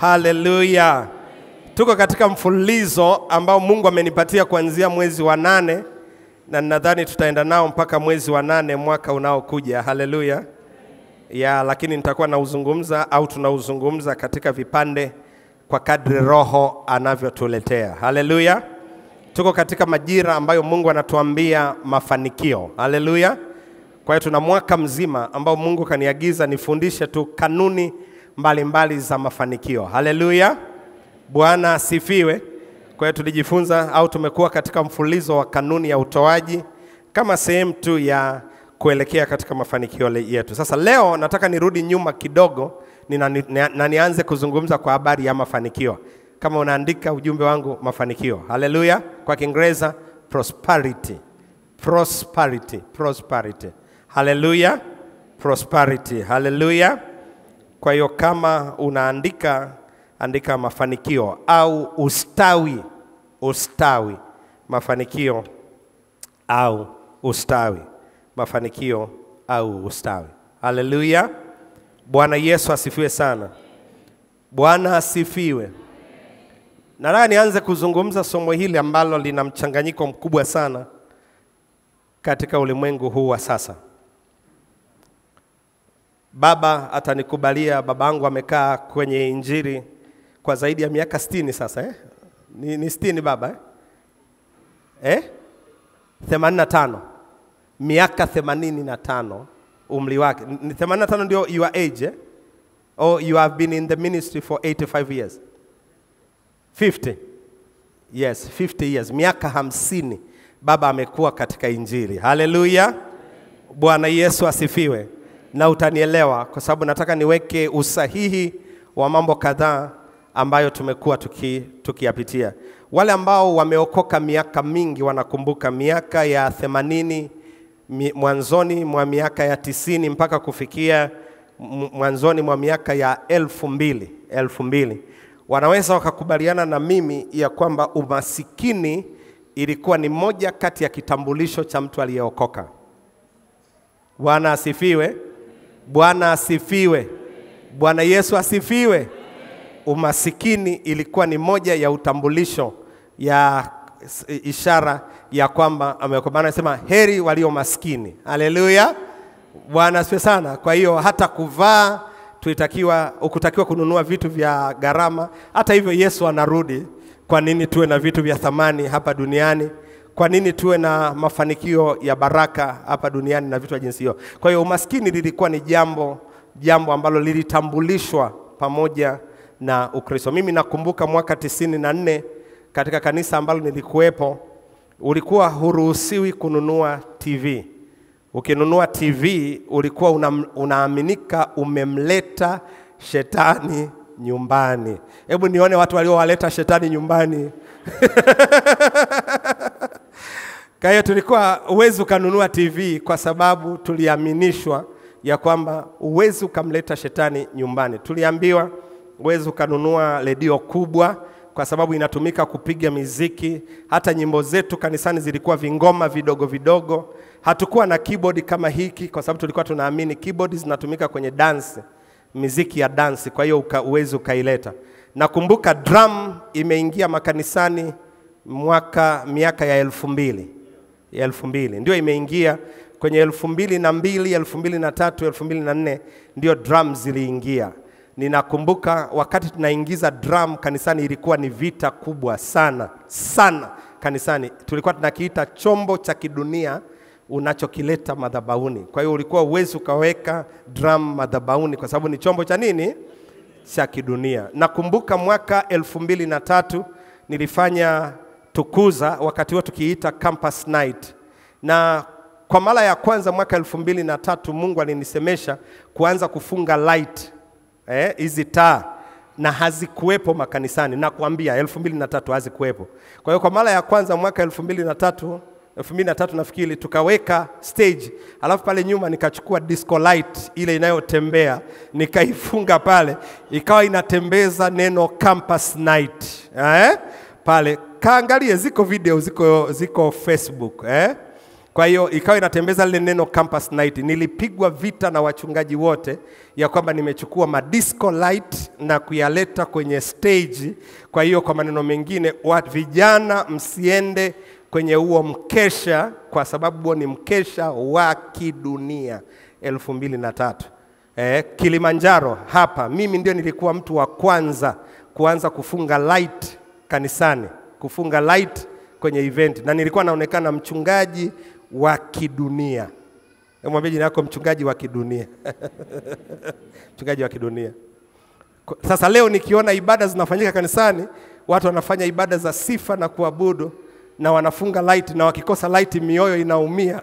Haleluya. Tuko katika mfululizo ambao Mungu amenipatia kuanzia mwezi wa 8 na nadhani tutaenda nao mpaka mwezi wa 8 mwaka unaokuja. Haleluya. Lakini nitakuwa nauzungumza au tunauzungumza katika vipande kwa kadri Roho anavyotuletea. Haleluya. Tuko katika majira ambayo Mungu anatuambia mafanikio. Haleluya. Kwa hiyo tuna mwaka mzima ambao Mungu kaniagiza nifundishe tu kanuni mbalimbali za mafanikio. Haleluya. Bwana asifiwe. Kwa hiyo tulijifunza au tumekuwa katika mfululizo wa kanuni ya utoaji kama sehemu tu ya kuelekea katika mafanikio yetu. Sasa leo nataka nirudi nyuma kidogo na nianze kuzungumza kwa habari ya mafanikio. Kama unaandika ujumbe wangu mafanikio. Haleluya. Kwa Kiingereza prosperity. Prosperity. Prosperity. Haleluya. Prosperity. Haleluya. Kwa hiyo kama unaandika, andika mafanikio au ustawi. Ustawi. Mafanikio au ustawi. Mafanikio au ustawi. Haleluya. Bwana Yesu asifiwe sana. Bwana asifiwe. Nataka nianze kuzungumza somo hili ambalo lina mchanganyiko mkubwa sana katika ulimwengu huu wa sasa. Baba atanikubalia, babangu amekaa kwenye injili kwa zaidi ya miaka 60 sasa. Ni 60 baba 85. Miaka 85 umri wake. 85 ndio your age or you have been in the ministry for 85 years? 50. Yes, 50 years. Miaka 50 baba amekuwa katika injili. Haleluya. Bwana Yesu asifiwe. Na utanielewa kwa sababu nataka niweke usahihi wa mambo kadhaa ambayo tumekuwa tukiyapitia. Wale ambao wameokoka miaka mingi wanakumbuka miaka ya 80, mwanzoni mwa miaka ya 90 mpaka kufikia mwanzoni mwa miaka ya 2000. Wanaweza wakakubaliana na mimi ya kwamba umasikini ilikuwa ni moja kati ya kitambulisho cha mtu aliyeokoka. Bwana asifiwe. Bwana asifiwe. Bwana Yesu asifiwe. Umasikini ilikuwa ni moja ya utambulisho ya ishara ya kwamba ameokoka. Anasema heri walio maskini. Haleluya. Bwana asifiwe sana. Kwa hiyo hata kuvaa ukutakiwa kununua vitu vya gharama. Hata hivyo Yesu anarudi. Kwa nini tuwe na vitu vya thamani hapa duniani? Kwa nini tuwe na mafanikio ya baraka hapa duniani na vitu vya jinsi hiyo? Kwa hiyo umaskini lilikuwa ni jambo ambalo lilitambulishwa pamoja na Ukristo. Mimi nakumbuka mwaka 94 katika kanisa ambalo nilikuwepo, ulikuwa huruhusiwi kununua TV. Ukinunua TV ulikuwa unaaminika umemleta shetani nyumbani. Hebu nione watu waliowaleta shetani nyumbani. Kwa hiyo tulikuwa uwezi ukanunua TV kwa sababu tuliaminishwa ya kwamba uwezi ukamleta shetani nyumbani. Tuliambiwa uwezi ukanunua redio kubwa kwa sababu inatumika kupiga miziki. Hata nyimbo zetu kanisani zilikuwa vingoma vidogo vidogo. Hatukuwa na keyboard kama hiki kwa sababu tulikuwa tunaamini keyboard zinatumika kwenye dance, miziki ya dance, kwa hiyo uwezi ukaileta. Nakumbuka drum imeingia makanisani miaka ya 2000. 2000 ndio imeingia kwenye 2002, 2003, 2004 ndio drum ziliingia. Ninakumbuka wakati tunaingiza drum kanisani ilikuwa ni vita kubwa sana kanisani. Tulikuwa tunakiita chombo cha kidunia unachokileta madhabahuni. Kwa hiyo ulikuwa uwezi ukaweka drum madhabahuni kwa sababu ni chombo cha nini? Cha kidunia. Nakumbuka mwaka 2003 nilifanya tukuza, wakati huo tukiita campus night. Na kwa mara ya kwanza mwaka 2003 Mungu alinisemesha kuanza kufunga light hizi taa, na hazikuwepo makanisani. Na kuambia 2003 hazikuwepo. Kwa hiyo kwa mara ya kwanza mwaka 2003 nafikiri tukaweka stage, alafu pale nyuma nikachukua disco light ile inayotembea nikaifunga pale, ikawa inatembeza neno campus night pale. Kaangalie, ziko video, ziko Facebook Kwa hiyo ikawa inatembeza lile neno campus night. Nilipigwa vita na wachungaji wote ya kwamba nimechukua madisco light na kuyaleta kwenye stage. Kwa hiyo kwa maneno mengine, vijana msiende kwenye huo mkesha kwa sababu ni mkesha wa kidunia 2003. Kilimanjaro hapa mimi ndio nilikuwa mtu wa kwanza kuanza kufunga light kanisani, kufunga light kwenye event, na nilikuwa naonekana mchungaji wa kidunia. Mwambie jina lako, mchungaji wa kidunia. Mchungaji wa kidunia. Sasa leo nikiona ibada zinafanyika kanisani, watu wanafanya ibada za sifa na kuabudu na wanafunga light, na wakikosa light mioyo inaumia.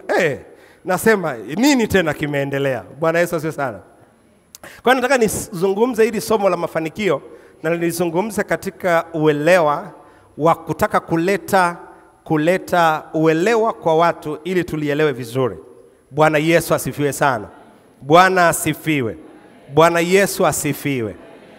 Nasema nini tena kimeendelea? Bwana Yesu asifiwe sana. Kwa hiyo nataka nizungumze hili somo la mafanikio, na nilizungumza katika uelewa wa kutaka kuleta uelewa kwa watu ili tulielewe vizuri. Bwana Yesu asifiwe sana. Bwana asifiwe. Bwana Yesu asifiwe.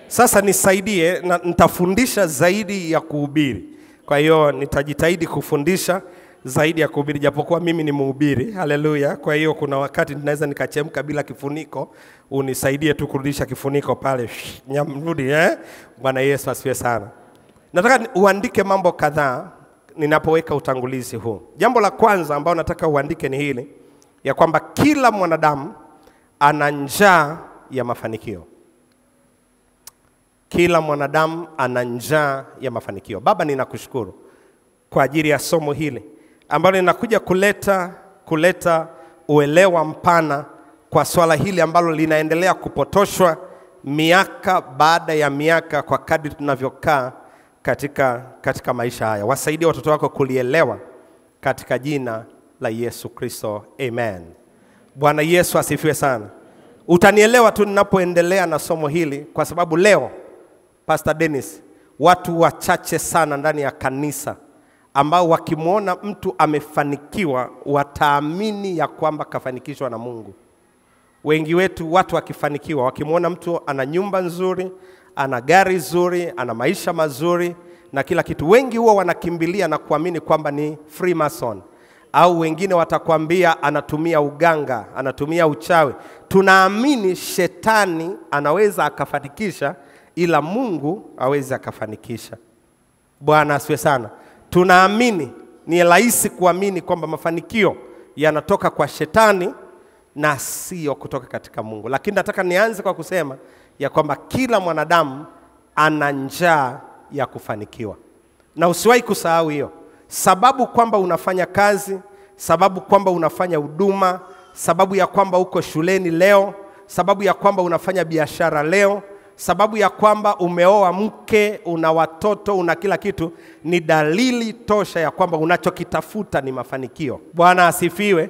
Sasa nisaidie, na nitafundisha zaidi ya kuhubiri. Kwa hiyo nitajitahidi kufundisha zaidi ya kuhubiri, japokuwa mimi ni mhubiri. Haleluya. Kwa hiyo kuna wakati ninaweza nikachemka bila kifuniko, unisaidie tu kurudisha kifuniko pale. Nyamrudi Bwana Yesu asifiwe sana. Nataka uandike mambo kadhaa ninapoweka utangulizi huu. Jambo la kwanza ambao nataka uandike ni hili, ya kwamba kila mwanadamu ana njaa ya mafanikio. Kila mwanadamu ana njaa ya mafanikio. Baba, ninakushukuru kwa ajili ya somo hili ambalo linakuja kuleta uelewa mpana kwa swala hili ambalo linaendelea kupotoshwa miaka baada ya miaka kwa kadri tunavyokaa katika maisha haya. Wasaidie watoto wako kulielewa katika jina la Yesu Kristo. Amen. Bwana Yesu asifiwe sana. Utanielewa tu ninapoendelea na somo hili, kwa sababu leo Pastor Dennis, watu wachache sana ndani ya kanisa ambao wakimwona mtu amefanikiwa wataamini ya kwamba kafanikishwa na Mungu. Wengi wetu watu wakifanikiwa, wakimwona mtu ana nyumba nzuri, ana gari nzuri, ana maisha mazuri na kila kitu, wengi huwa wanakimbilia na kuamini kwamba ni Freemason, au wengine watakwambia anatumia uganga, anatumia uchawi. Tunaamini shetani anaweza akafanikisha, ila Mungu hawezi akafanikisha. Bwana asifiwe sana. Tunaamini, ni rahisi kuamini kwamba mafanikio yanatoka kwa shetani na sio kutoka katika Mungu. Lakini nataka nianze kwa kusema ya kwamba kila mwanadamu ana njaa ya kufanikiwa. Na usiwahi kusahau hiyo. Sababu kwamba unafanya kazi, sababu kwamba unafanya huduma, sababu ya kwamba uko shuleni leo, sababu ya kwamba unafanya biashara leo, sababu ya kwamba umeoa mke, una watoto, una kila kitu, ni dalili tosha ya kwamba unachokitafuta ni mafanikio. Bwana asifiwe.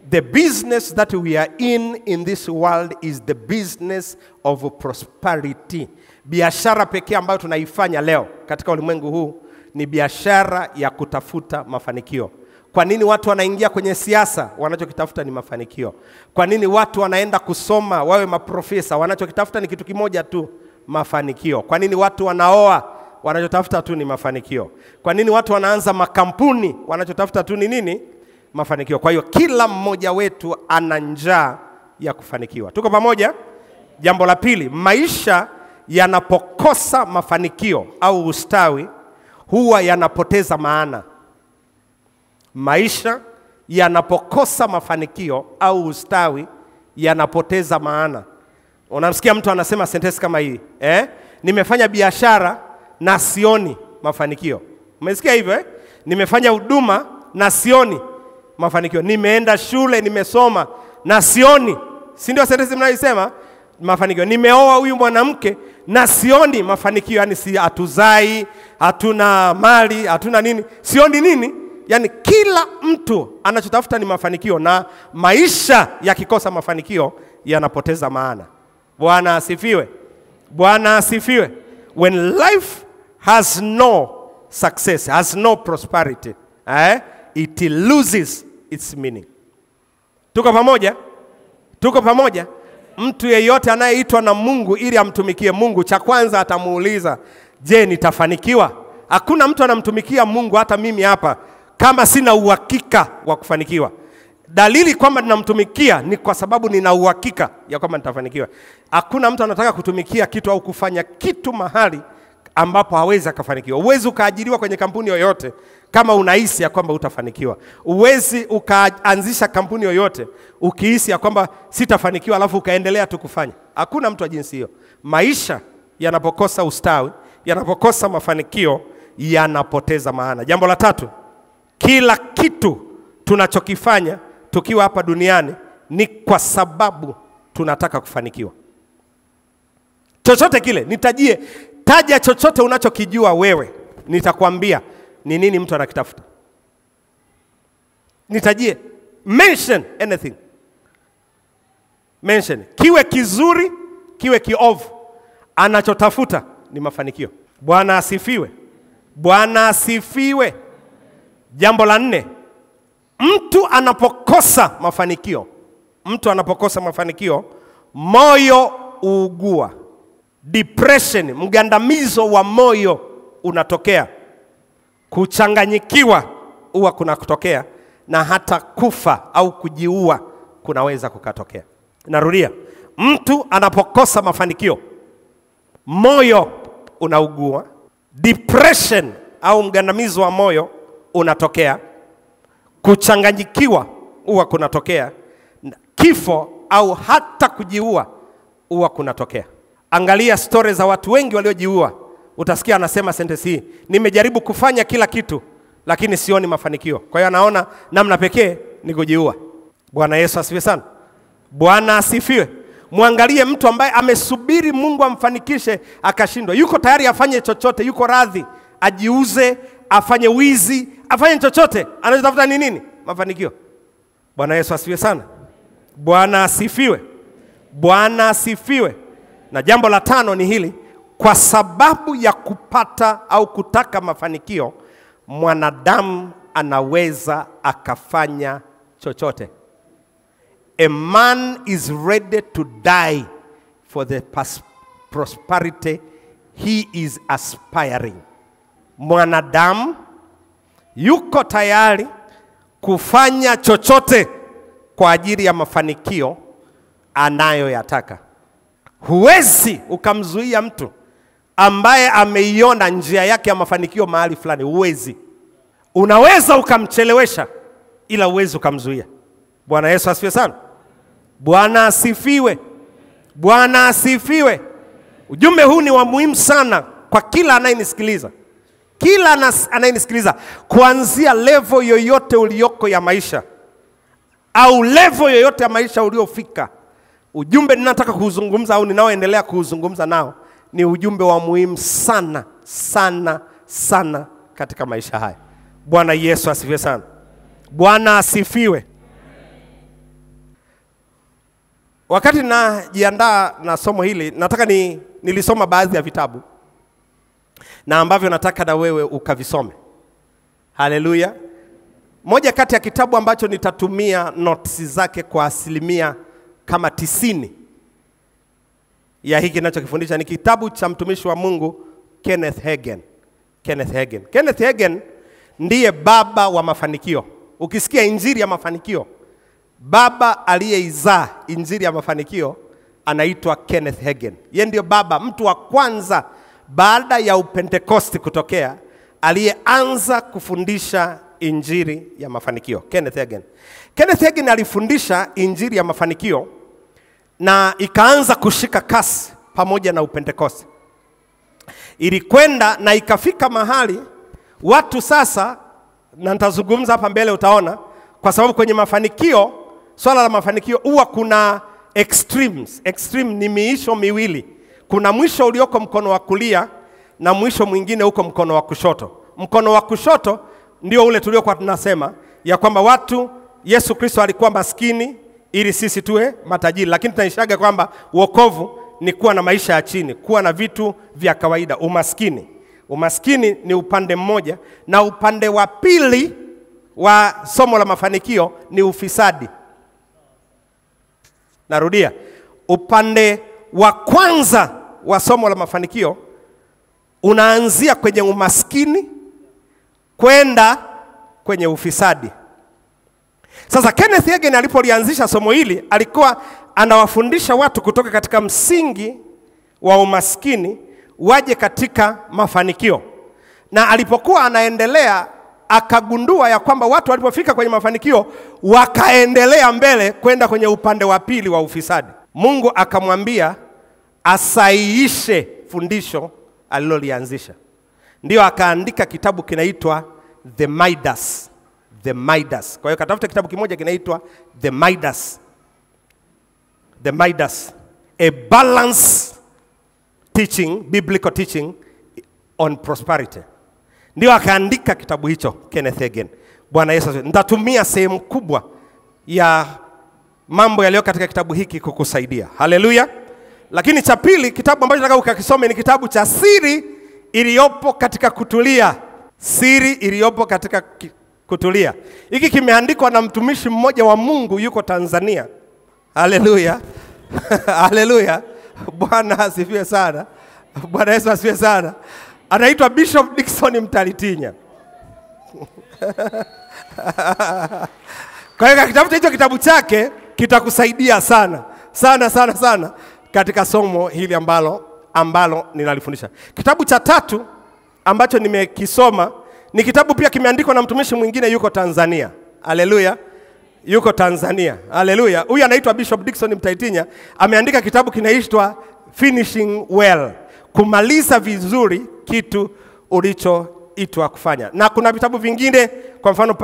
The business that we are in this world is the business of prosperity. Biashara pekee ambayo tunaifanya leo katika ulimwengu huu ni biashara ya kutafuta mafanikio. Kwa nini watu wanaingia kwenye siasa? Wanachokitafuta ni mafanikio. Kwa nini watu wanaenda kusoma wawe maprofesa? Wanachokitafuta ni kitu kimoja tu, mafanikio. Kwa nini watu wanaoa? Wanachotafuta tu ni mafanikio. Kwa nini watu wanaanza makampuni? Wanachotafuta tu ni nini? Mafanikio. Kwa hiyo kila mmoja wetu ana njaa ya kufanikiwa. Tuko pamoja? Jambo la pili, maisha yanapokosa mafanikio au ustawi huwa yanapoteza maana. Maisha yanapokosa mafanikio au ustawi yanapoteza maana. Unamsikia mtu anasema sentensi kama hii, nimefanya biashara na sioni mafanikio. Umesikia hivyo? Nimefanya huduma na sioni mafanikio. Nimeenda shule, nimesoma na sioni. Si ndio sentensi mnaisema mafanikio? Nimeoa huyu mwanamke na sioni mafanikio. Yani si hatuzai, hatuna mali, hatuna nini, sioni nini? Yani kila mtu anachotafuta ni mafanikio, na maisha yakikosa mafanikio yanapoteza maana. Bwana asifiwe. Bwana asifiwe. When life has no success, has no prosperity, it loses its meaning. Tuko pamoja? Tuko pamoja? Mtu yeyote anayeitwa na Mungu ili amtumikie Mungu, cha kwanza atamuuliza, je, nitafanikiwa? Hakuna mtu anamtumikia Mungu, hata mimi hapa, kama sina uhakika wa kufanikiwa. Dalili kwamba ninamtumikia ni kwa sababu nina uhakika ya kwamba nitafanikiwa. Hakuna mtu anataka kutumikia kitu au kufanya kitu mahali ambapo hawezi akafanikiwa. Uwezi ukaajiriwa kwenye kampuni yoyote kama unahisi ya kwamba utafanikiwa. Uwezi ukaanzisha kampuni yoyote ukihisi ya kwamba sitafanikiwa alafu ukaendelea tu kufanya. Hakuna mtu wa jinsi hiyo. Maisha yanapokosa ustawi, yanapokosa mafanikio, yanapoteza maana. Jambo la tatu, kila kitu tunachokifanya tukiwa hapa duniani ni kwa sababu tunataka kufanikiwa. Chochote kile, taja chochote unachokijua wewe, nitakwambia ni nini mtu anakitafuta. Nitajie, mention anything. Mention, kiwe kizuri, kiwe kiovu, anachotafuta ni mafanikio. Bwana asifiwe. Bwana asifiwe. Jambo la 4, mtu anapokosa mafanikio, moyo uugua. Depression, mgandamizo wa moyo unatokea. Kuchanganyikiwa huwa kuna kutokea, na hata kufa au kujiua kunaweza kukatokea. Narudia, mtu anapokosa mafanikio, moyo unaugua. Depression au mgandamizo wa moyo unatokea. Kuchanganyikiwa huwa kunatokea. Kifo au hata kujiua huwa kunatokea. Angalia story za watu wengi waliojiua. Utasikia anasema sentence hii, nimejaribu kufanya kila kitu lakini sioni mafanikio. Kwa hiyo anaona namna pekee ni kujiua. Bwana Yesu asifiwe sana. Bwana asifiwe. Muangalie mtu ambaye amesubiri Mungu amfanikishe akashindwa. Yuko tayari afanye chochote, yuko radhi ajiuze, afanye wizi, afanye chochote. Anachotafuta ni nini? Mafanikio. Bwana Yesu asifiwe sana. Bwana asifiwe. Bwana asifiwe. Na jambo la 5 ni hili, kwa sababu ya kupata au kutaka mafanikio, mwanadamu anaweza akafanya chochote. A man is ready to die for the prosperity he is aspiring. Mwanadamu yuko tayari kufanya chochote kwa ajili ya mafanikio anayoyataka. Huwezi ukamzuia mtu ambaye ameiona njia yake ya mafanikio mahali fulani. Huwezi. Unaweza ukamchelewesha, ila huwezi ukamzuia. Bwana Yesu asifiwe sana. Bwana asifiwe. Bwana asifiwe. Ujumbe huu ni wa muhimu sana kwa kila anayenisikiliza. Kila anayenisikiliza, kuanzia level yoyote ulioko ya maisha au level yoyote ya maisha uliofika. Ujumbe ninataka kuzungumza au ninaoendelea kuzungumza nao ni ujumbe wa muhimu sana sana sana katika maisha haya. Bwana Yesu asifiwe sana. Bwana asifiwe. Wakati najiandaa na somo hili, nataka nilisoma baadhi ya vitabu na ambavyo nataka na wewe ukavisome. Haleluya. Moja kati ya kitabu ambacho nitatumia notes zake kwa asilimia kama 90 ya hiki ninachokifundisha ni kitabu cha mtumishi wa Mungu Kenneth Hagin. Kenneth Hagin ndiye baba wa mafanikio. Ukisikia injili ya mafanikio, baba aliyeizaa injili ya mafanikio anaitwa Kenneth Hagin. Yeye ndio baba, mtu wa kwanza baada ya upentekosti kutokea aliyeanza kufundisha injili ya mafanikio. Kenneth Hagin alifundisha injili ya mafanikio na ikaanza kushika kasi pamoja na upentekosti. Ilikwenda na ikafika mahali watu sasa, na nitazungumza hapa mbele utaona, kwa sababu kwenye mafanikio, swala la mafanikio huwa kuna extremes. Extreme ni miisho miwili. Kuna mwisho ulioko mkono wa kulia na mwisho mwingine uko mkono wa kushoto. Mkono wa kushoto ndio ule tuliokuwa tunasema ya kwamba Yesu Kristo alikuwa maskini ili sisi tuwe matajiri, lakini tunaishaga kwamba wokovu ni kuwa na maisha ya chini, kuwa na vitu vya kawaida. Umaskini ni upande mmoja, na upande wa pili wa somo la mafanikio ni ufisadi. Narudia, upande wa kwanza wa somo la mafanikio unaanzia kwenye umaskini kwenda kwenye ufisadi. Sasa Kenneth Hagin alipolianzisha somo hili alikuwa anawafundisha watu kutoka katika msingi wa umaskini waje katika mafanikio. Na alipokuwa anaendelea akagundua ya kwamba watu walipofika kwenye mafanikio wakaendelea mbele kwenda kwenye upande wa pili wa ufisadi. Mungu akamwambia asahihishe fundisho alilolianzisha. Ndio akaandika kitabu kinaitwa The Midas. The Midas. Kwa hiyo katafuta kitabu kimoja kinaitwa The Midas. The Midas. A balanced teaching, biblical teaching on prosperity. Ndio akaandika kitabu hicho Kenneth Hagin. Bwana Yesu asifiwe. Nitatumia sehemu kubwa ya mambo yaliyo katika kitabu hiki kukusaidia. Haleluya. Lakini cha pili, kitabu ambacho nataka ukakisome ni kitabu cha siri iliyopo katika kutulia. Siri iliyopo katika kutulia. Hiki kimeandikwa na mtumishi mmoja wa Mungu yuko Tanzania. Haleluya. Haleluya. Bwana asifiwe sana. Bwana Yesu asifiwe sana. Anaitwa Bishop Dickson Mtalitinya. Kwa hiyo kitabu hicho, kitabu chake kitakusaidia sana. Sana sana sana katika somo hili ambalo ninalifundisha. Kitabu cha tatu ambacho nimekisoma ni kitabu pia kimeandikwa na mtumishi mwingine yuko Tanzania. Haleluya. Yuko Tanzania. Haleluya. Huyu anaitwa Bishop Dickson Mtalitinya. Ameandika kitabu kinaitwa Finishing Well. Kumaliza vizuri kitu ulichoitwa kufanya. Na kuna vitabu vingine, kwa mfano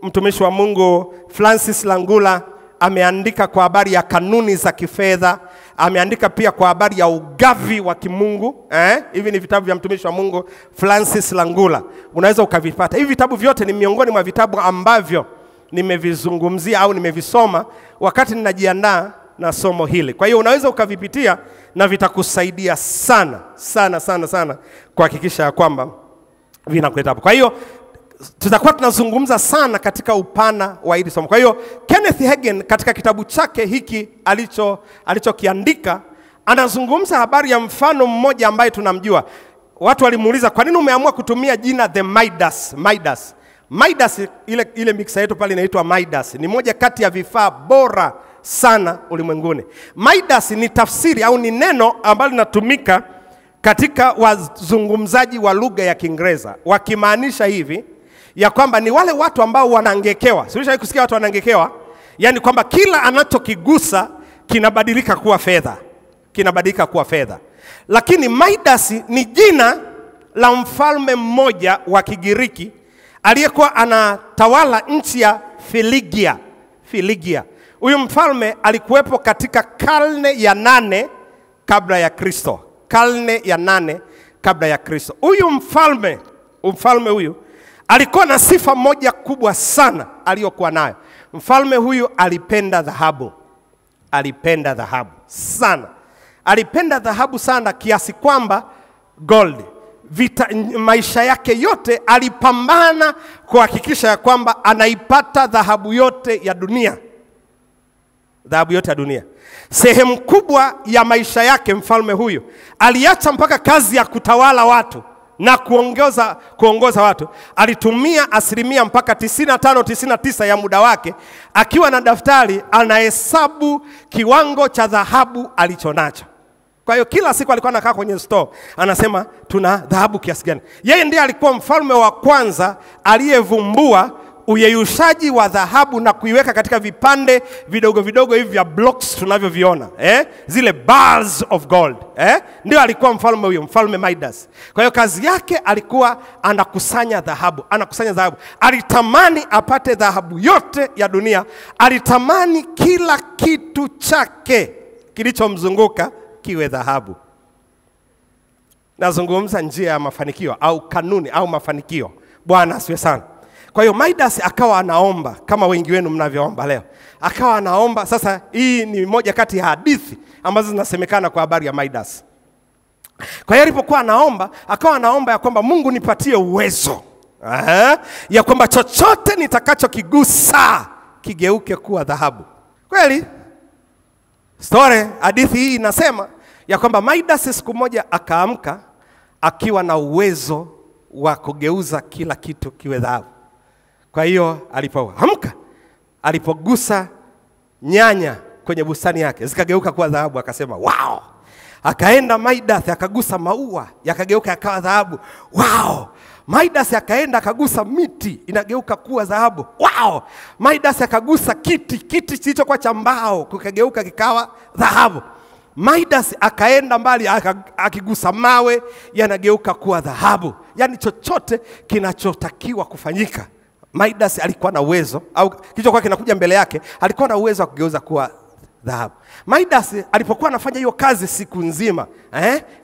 mtumishi wa Mungu Francis Langula ameandika kwa habari ya kanuni za kifedha, ameandika pia kwa habari ya ugavi wa kimungu. Hivi ni vitabu vya mtumishi wa Mungu Francis Langula. Unaweza ukavipata. Hivi vitabu vyote ni miongoni mwa vitabu ambavyo nimevizungumzia au nimevisoma wakati ninajiandaa na somo hili. Kwa hiyo unaweza ukavipitia na vitakusaidia sana sana sana sana kuhakikisha ya kwamba vinakuleta hapo. Kwa hiyo tutakuwa tunazungumza sana katika upana wa hili somo. Kwa hiyo Kenneth Hagin katika kitabu chake hiki alichokiandika anazungumza habari ya mfano mmoja ambaye tunamjua. Watu walimuuliza, kwa nini umeamua kutumia jina The Midas? Midas ile mixer yetu pale inaitwa Midas. Ni moja kati ya vifaa bora sana ulimwenguni. Midas ni tafsiri au ni neno ambalo linatumika katika wazungumzaji wa lugha ya Kiingereza, wakimaanisha hivi ya kwamba ni wale watu ambao wanaangekewa. Siwisha kusikia watu wanaangekewa? Yaani kwamba kila anachokigusa kinabadilika kuwa fedha. Kinabadilika kuwa fedha. Lakini Midas ni jina la mfalme mmoja wa Kigiriki aliyekuwa anatawala nchi ya Filigia. Huyu mfalme alikuwepo katika karne ya 8 kabla ya Kristo. Karne ya 8 kabla ya Kristo. Huyu mfalme huyu alikuwa na sifa moja kubwa sana aliyokuwa nayo. Mfalme huyu alipenda dhahabu. Alipenda dhahabu sana. Alipenda dhahabu sana kiasi kwamba maisha yake yote alipambana kuhakikisha ya kwamba anaipata dhahabu yote ya dunia. Dhahabu yote ya dunia. Sehemu kubwa ya maisha yake mfalme huyu aliacha mpaka kazi ya kutawala watu na kuongoza watu. Alitumia asilimia mpaka 95-99 ya muda wake akiwa na daftari anahesabu kiwango cha dhahabu alichonacho. Kwa hiyo kila siku alikuwa anakaa kwenye store, anasema tuna dhahabu kiasi gani. Yeye ndiye alikuwa mfalme wa kwanza aliyevumbua uyeyushaji wa dhahabu na kuiweka katika vipande vidogo vidogo hivi vya blocks tunavyoviona, zile bars of gold. Ndio alikuwa mfalme huyo, mfalme Midas. Kwa hiyo kazi yake alikuwa anakusanya dhahabu, Alitamani apate dhahabu yote ya dunia. Alitamani kila kitu chake kilichomzunguka kiwe dhahabu. Nazungumza njia ya mafanikio au kanuni au mafanikio. Bwana asifiwe sana. Kwa hiyo Midas akawa anaomba kama wengi wenu mnavyoomba leo. Akawa anaomba. Sasa hii ni moja kati ya hadithi ambazo zinasemekana kwa habari ya Midas. Kwa hiyo alipokuwa anaomba, akawa anaomba ya kwamba Mungu nipatie uwezo. Ya kwamba chochote nitakachokigusa kigeuke kuwa dhahabu. Kweli? Hadithi hii inasema ya kwamba Midas siku moja akaamka akiwa na uwezo wa kugeuza kila kitu kiwe dhahabu. Kwa hiyo alipoamka, alipogusa nyanya kwenye bustani yake zikageuka kuwa dhahabu, akasema wow. Akaenda Midas akagusa maua yakageuka yakawa dhahabu. Wow. Midas akaenda akagusa miti inageuka kuwa dhahabu. Wow. Midas akagusa kiti kilichokuwa cha mbao kikageuka kikawa dhahabu. Midas akaenda mbali akigusa mawe yanageuka kuwa dhahabu. Yaani chochote kinachotakiwa kufanyika, Midas alikuwa na uwezo, au kilichokuwa kinakuja mbele yake alikuwa na uwezo wa kugeuza kuwa dhahabu. Midas alipokuwa anafanya hiyo kazi siku nzima,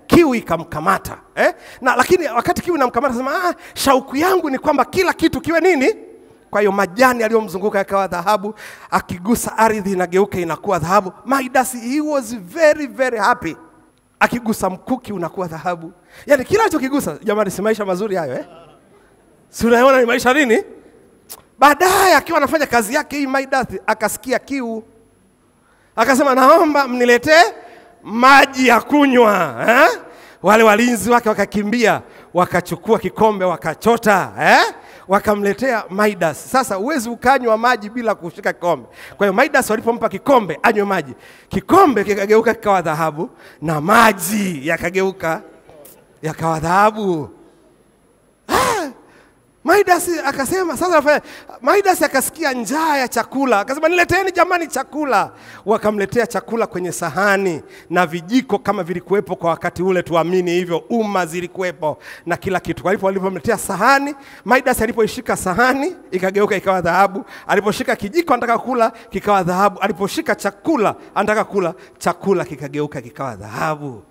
kiu ikamkamata. Na lakini wakati kiu inamkamata sema, shauku yangu ni kwamba kila kitu kiwe nini? Kwa hiyo majani aliyomzunguka yakawa dhahabu, akigusa ardhi inageuka inakuwa dhahabu. Midas, he was very very happy. Akigusa mkuki unakuwa dhahabu. Yaani kila alichokigusa, jamani, si maisha mazuri hayo Si unaona ni maisha nini? Baadaye akiwa anafanya kazi yake hii, Midas akasikia kiu. Akasema, naomba mniletee maji ya kunywa. Wale walinzi wake wakakimbia, wakachukua kikombe, wakachota, wakamletea Midas. Sasa uwezi ukanywa maji bila kushika kikombe. Kwa hiyo Midas walipompa kikombe anywe maji, kikombe kikageuka kikawa dhahabu na maji yakageuka yakawa dhahabu. Midas akasema sasa, Midas akasikia njaa ya chakula, akasema nileteeni jamani chakula. Wakamletea chakula kwenye sahani na vijiko kama vilikuwepo kwa wakati ule, tuamini hivyo, uma zilikuwepo na kila kitu. Kwa hivyo walipomletea sahani, Midas alipoishika sahani ikageuka ikawa dhahabu. Aliposhika kijiko anataka kula kikawa dhahabu. Aliposhika chakula anataka kula, chakula kikageuka kikawa dhahabu.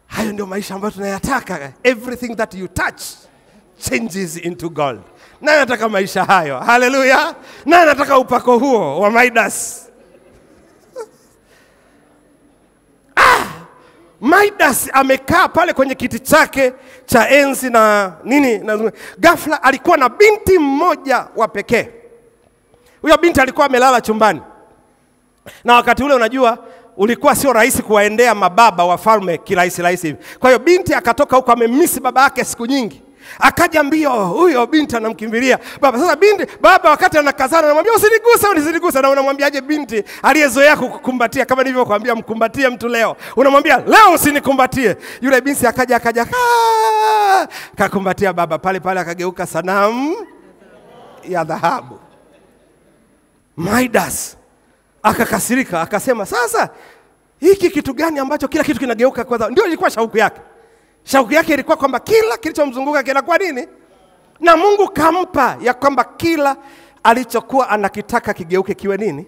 Hayo ndio maisha ambayo tunayataka. Everything that you touch changes into gold. Na nataka maisha hayo. Hallelujah. Na nataka upako huo wa Midas. Midas amekaa pale kwenye kiti chake cha enzi na nini, na ghafla alikuwa na binti mmoja wa pekee. Huyo binti alikuwa amelala chumbani. Na wakati ule unajua ulikuwa sio rahisi kuwaendea mababa wafalme kirahisi rahisi hivi. Kwa hiyo binti akatoka huko, amemisi baba yake siku nyingi. Akaja mbio, huyo binti anamkimbilia baba. Sasa baba wakati anakazana anamwambia usiniguse, na unamwambiaje binti aliyezoea kukumbatia? Kama nilivyokuambia mkumbatie mtu leo, unamwambia leo usinikumbatie. Yule binti akaja kakumbatia baba, pale akageuka sanamu ya dhahabu. Midas akakasirika, akasema sasa hiki kitu gani ambacho kila kitu kinageuka kwa dhahabu? Ndio ilikuwa shauku yake. Shauku yake ilikuwa kwamba kila kilichomzunguka kinakuwa nini? Na Mungu kampa ya kwamba kila alichokuwa anakitaka kigeuke kiwe nini?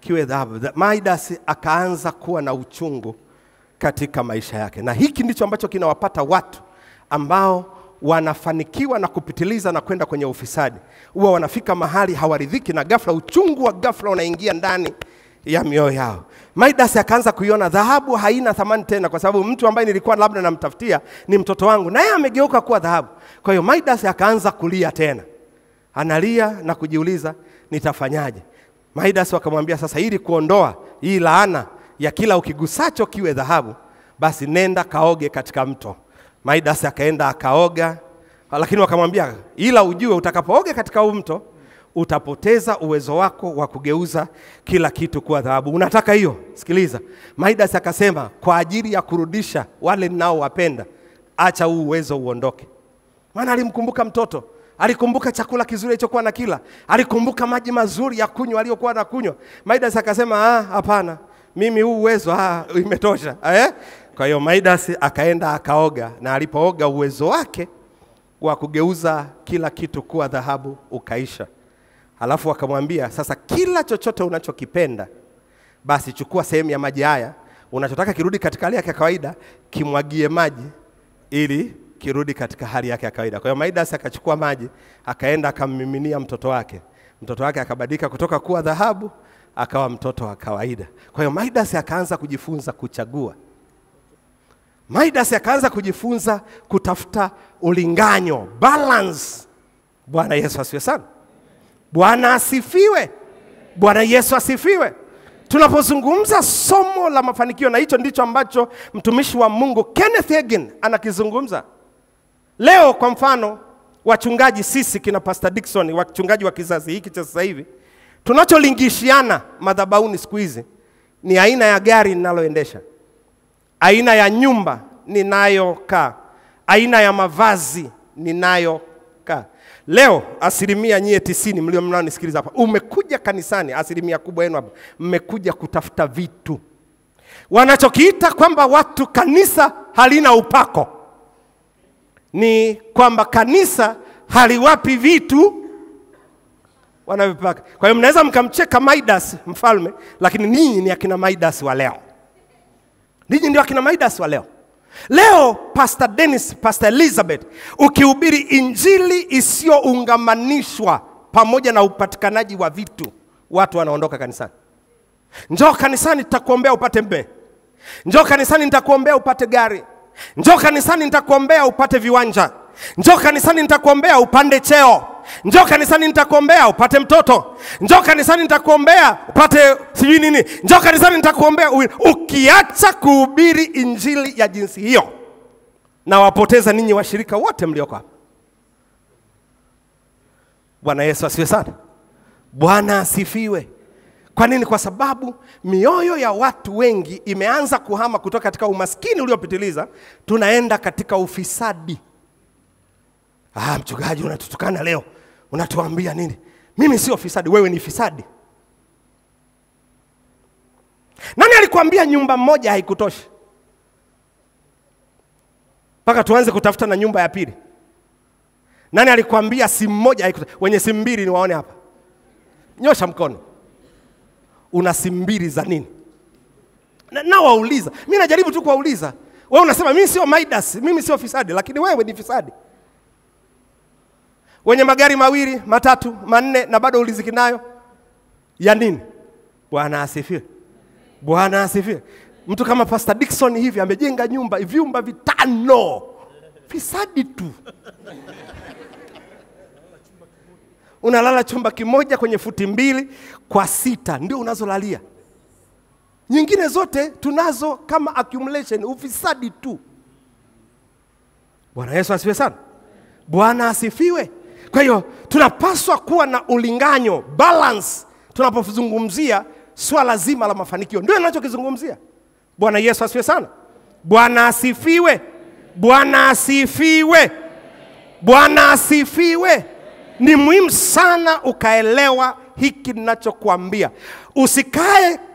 Kiwe dhahabu. Midas akaanza kuwa na uchungu katika maisha yake. Na hiki ndicho ambacho kinawapata watu ambao wanafanikiwa na kupitiliza na kwenda kwenye ufisadi. Huwa wanafika mahali hawaridhiki na ghafla uchungu wa ghafla unaingia ndani ya mioyo yao. Midas akaanza kuiona dhahabu haina thamani tena, kwa sababu mtu ambaye nilikuwa labda namtafutia ni mtoto wangu, naye amegeuka kuwa dhahabu. Kwa hiyo Midas akaanza kulia tena. Analia na kujiuliza nitafanyaje? Midas wakamwambia sasa, ili kuondoa hii laana ya kila ukigusacho kiwe dhahabu, basi nenda kaoge katika mto. Midas akaenda akaoga, lakini wakamwambia ila ujue utakapooga katika huu mto utapoteza uwezo wako wa kugeuza kila kitu kuwa dhahabu. Unataka hiyo? Sikiliza. Midas akasema, kwa ajili ya kurudisha wale ninao wapenda, acha huu uwezo uondoke. Maana alimkumbuka mtoto, alikumbuka chakula kizuri alichokuwa na kila, alikumbuka maji mazuri ya kunywa aliyokuwa na kunywa. Midas akasema, hapana, mimi huu uwezo imetosha. Kwa hiyo Midas akaenda akaoga, na alipooga uwezo wake wa kugeuza kila kitu kuwa dhahabu ukaisha. Alafu akamwambia sasa, kila chochote unachokipenda basi chukua sehemu ya maji haya, unachotaka kirudi katika hali yake ya kawaida, kimwagie maji ili kirudi katika hali yake ya kawaida. Kwa hiyo Midas akachukua maji, akaenda akammiminia mtoto wake. Mtoto wake akabadilika kutoka kuwa dhahabu akawa mtoto wa kawaida. Kwa hiyo Midas akaanza kujifunza kuchagua. Midas akaanza kujifunza kutafuta ulinganyo, balance. Bwana Yesu asifiwe sana. Bwana asifiwe. Bwana Yesu asifiwe. Tunapozungumza somo la mafanikio, na hicho ndicho ambacho mtumishi wa Mungu Kenneth Hagin anakizungumza. Leo kwa mfano, wachungaji sisi kina Pastor Dickson, wachungaji wa kizazi hiki cha sasa hivi, tunacholingishiana madhabahuni siku hizi ni aina ya gari ninaloendesha, aina ya nyumba ninayokaa, aina ya mavazi ninayokaa. Leo asilimia nyie 90 mlio mnaonisikiliza hapa, umekuja kanisani, asilimia kubwa yenu hapa mmekuja kutafuta vitu. Wanachokiita kwamba watu kanisa halina upako ni kwamba kanisa haliwapi vitu wanavyopaka. Kwa hiyo mnaweza mkamcheka Midas mfalme, lakini ninyi ni akina Midas wa leo. Ninyi ndio akina Midas wa leo. Leo Pastor Dennis, Pastor Elizabeth, ukihubiri injili isiyoungamanishwa pamoja na upatikanaji wa vitu, watu wanaondoka kanisani. Njoo kanisani nitakuombea upate mbe. Njoo kanisani nitakuombea upate gari. Njoo kanisani nitakuombea upate viwanja. Njoo kanisani nitakuombea upande cheo. Njoo kanisani nitakuombea upate mtoto. Njoo kanisani nitakuombea upate sijui nini. Njoo kanisani nitakuombea. Ukiacha kuhubiri injili ya jinsi hiyo, na wapoteza ninyi washirika wote mlioko hapa. Bwana Yesu asifiwe sana. Bwana asifiwe. Kwa nini? Kwa sababu mioyo ya watu wengi imeanza kuhama kutoka katika umaskini uliopitiliza, tunaenda katika ufisadi. Mchungaji unatutukana leo, unatuambia nini? Mimi sio fisadi, wewe ni fisadi. Nani alikuambia nyumba moja haikutoshi mpaka tuanze kutafuta na nyumba ya pili? Nani alikuambia simu moja haikutoshi? Wenye simu mbili niwaone hapa, nyosha mkono. Una simu mbili za nini? Na wauliza. Mimi najaribu tu kuwauliza. Wewe unasema mimi sio Midas, mimi sio fisadi, lakini wewe ni fisadi. Wenye magari mawili, matatu, manne na bado uliziki nayo ya nini? Bwana asifiwe. Bwana asifiwe. Mtu kama Pastor Dickson hivi amejenga nyumba, vyumba 5. Fisadi tu. Unalala chumba kimoja kwenye futi 2 kwa 6 ndio unazolalia. Nyingine zote tunazo kama accumulation, ufisadi tu. Bwana Yesu asifiwe sana. Bwana asifiwe. Kwa hiyo tunapaswa kuwa na ulinganyo, balance, tunapozungumzia swala zima la mafanikio. Ndio ninachokizungumzia. Bwana Yesu asifiwe sana. Bwana asifiwe. Bwana asifiwe. Bwana asifiwe. Ni muhimu sana ukaelewa hiki ninachokuambia.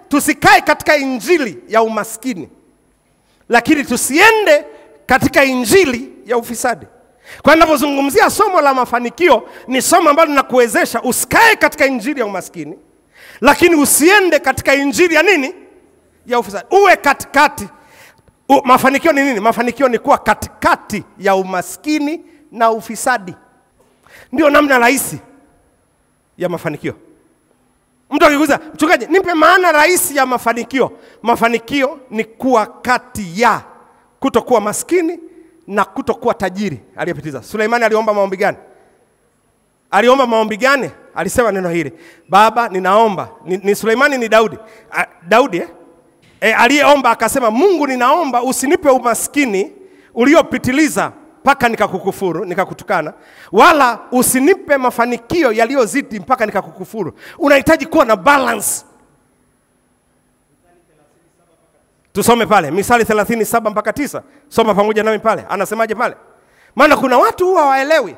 Tusikae katika injili ya umaskini, lakini tusiende katika injili ya ufisadi. Kwa ninapozungumzia somo la mafanikio, ni somo ambalo linakuwezesha usikae katika injili ya umaskini, lakini usiende katika injili ya nini? Ya ufisadi. Uwe katikati. Mafanikio ni nini? Mafanikio ni kuwa katikati ya umaskini na ufisadi. Ndio namna rahisi ya mafanikio. Mtu akikuuliza, mchungaji, nipe maana rahisi ya mafanikio. Mafanikio ni kuwa kati ya kutokuwa maskini na kutokuwa tajiri aliyepitiza. Suleimani aliomba maombi gani? Aliomba maombi gani? Alisema neno hili. Baba, ninaomba. Ni Suleimani ni Daudi. Daudi aliyeomba akasema, Mungu ninaomba usinipe umaskini uliopitiliza mpaka nikakukufuru, nikakutukana, wala usinipe mafanikio yaliyozidi mpaka nikakukufuru. Unahitaji kuwa na balance. Tusome pale Misali 37 mpaka 9. Soma pamoja nami pale. Anasemaje pale? Maana kuna watu huwa waelewi.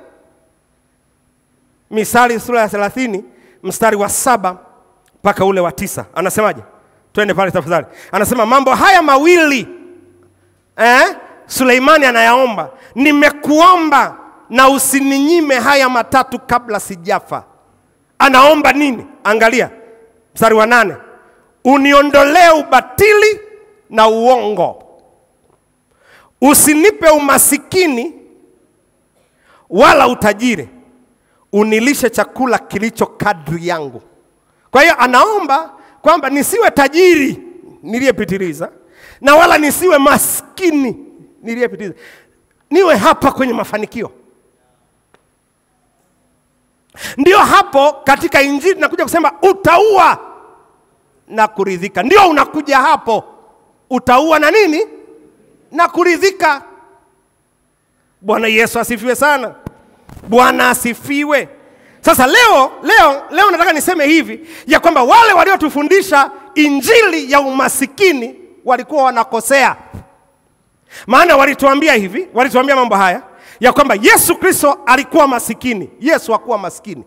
Misali sura ya 30 mstari wa 7 mpaka ule wa 9. Anasemaje? Twende pale tafadhali. Anasema mambo haya mawili Suleimani anayaomba. Nimekuomba na usininyime haya matatu kabla sijafa. Anaomba nini? Angalia mstari wa 8. Uniondolee ubatili na uongo. Usinipe umasikini wala utajiri. Unilishe chakula kilicho kadri yangu. Kwa hiyo anaomba kwamba nisiwe tajiri niliyepitiliza, na wala nisiwe maskini niliyepitiliza. Niwe hapa kwenye mafanikio. Ndio hapo katika injili nakuja kusema utaua na kuridhika. Ndio unakuja hapo. Utaua na nini? Na kuridhika. Bwana Yesu asifiwe sana. Bwana asifiwe. Sasa leo nataka niseme hivi ya kwamba wale waliotufundisha injili ya umasikini walikuwa wanakosea. Maana walituambia mambo haya ya kwamba Yesu Kristo alikuwa masikini. Yesu hakuwa masikini.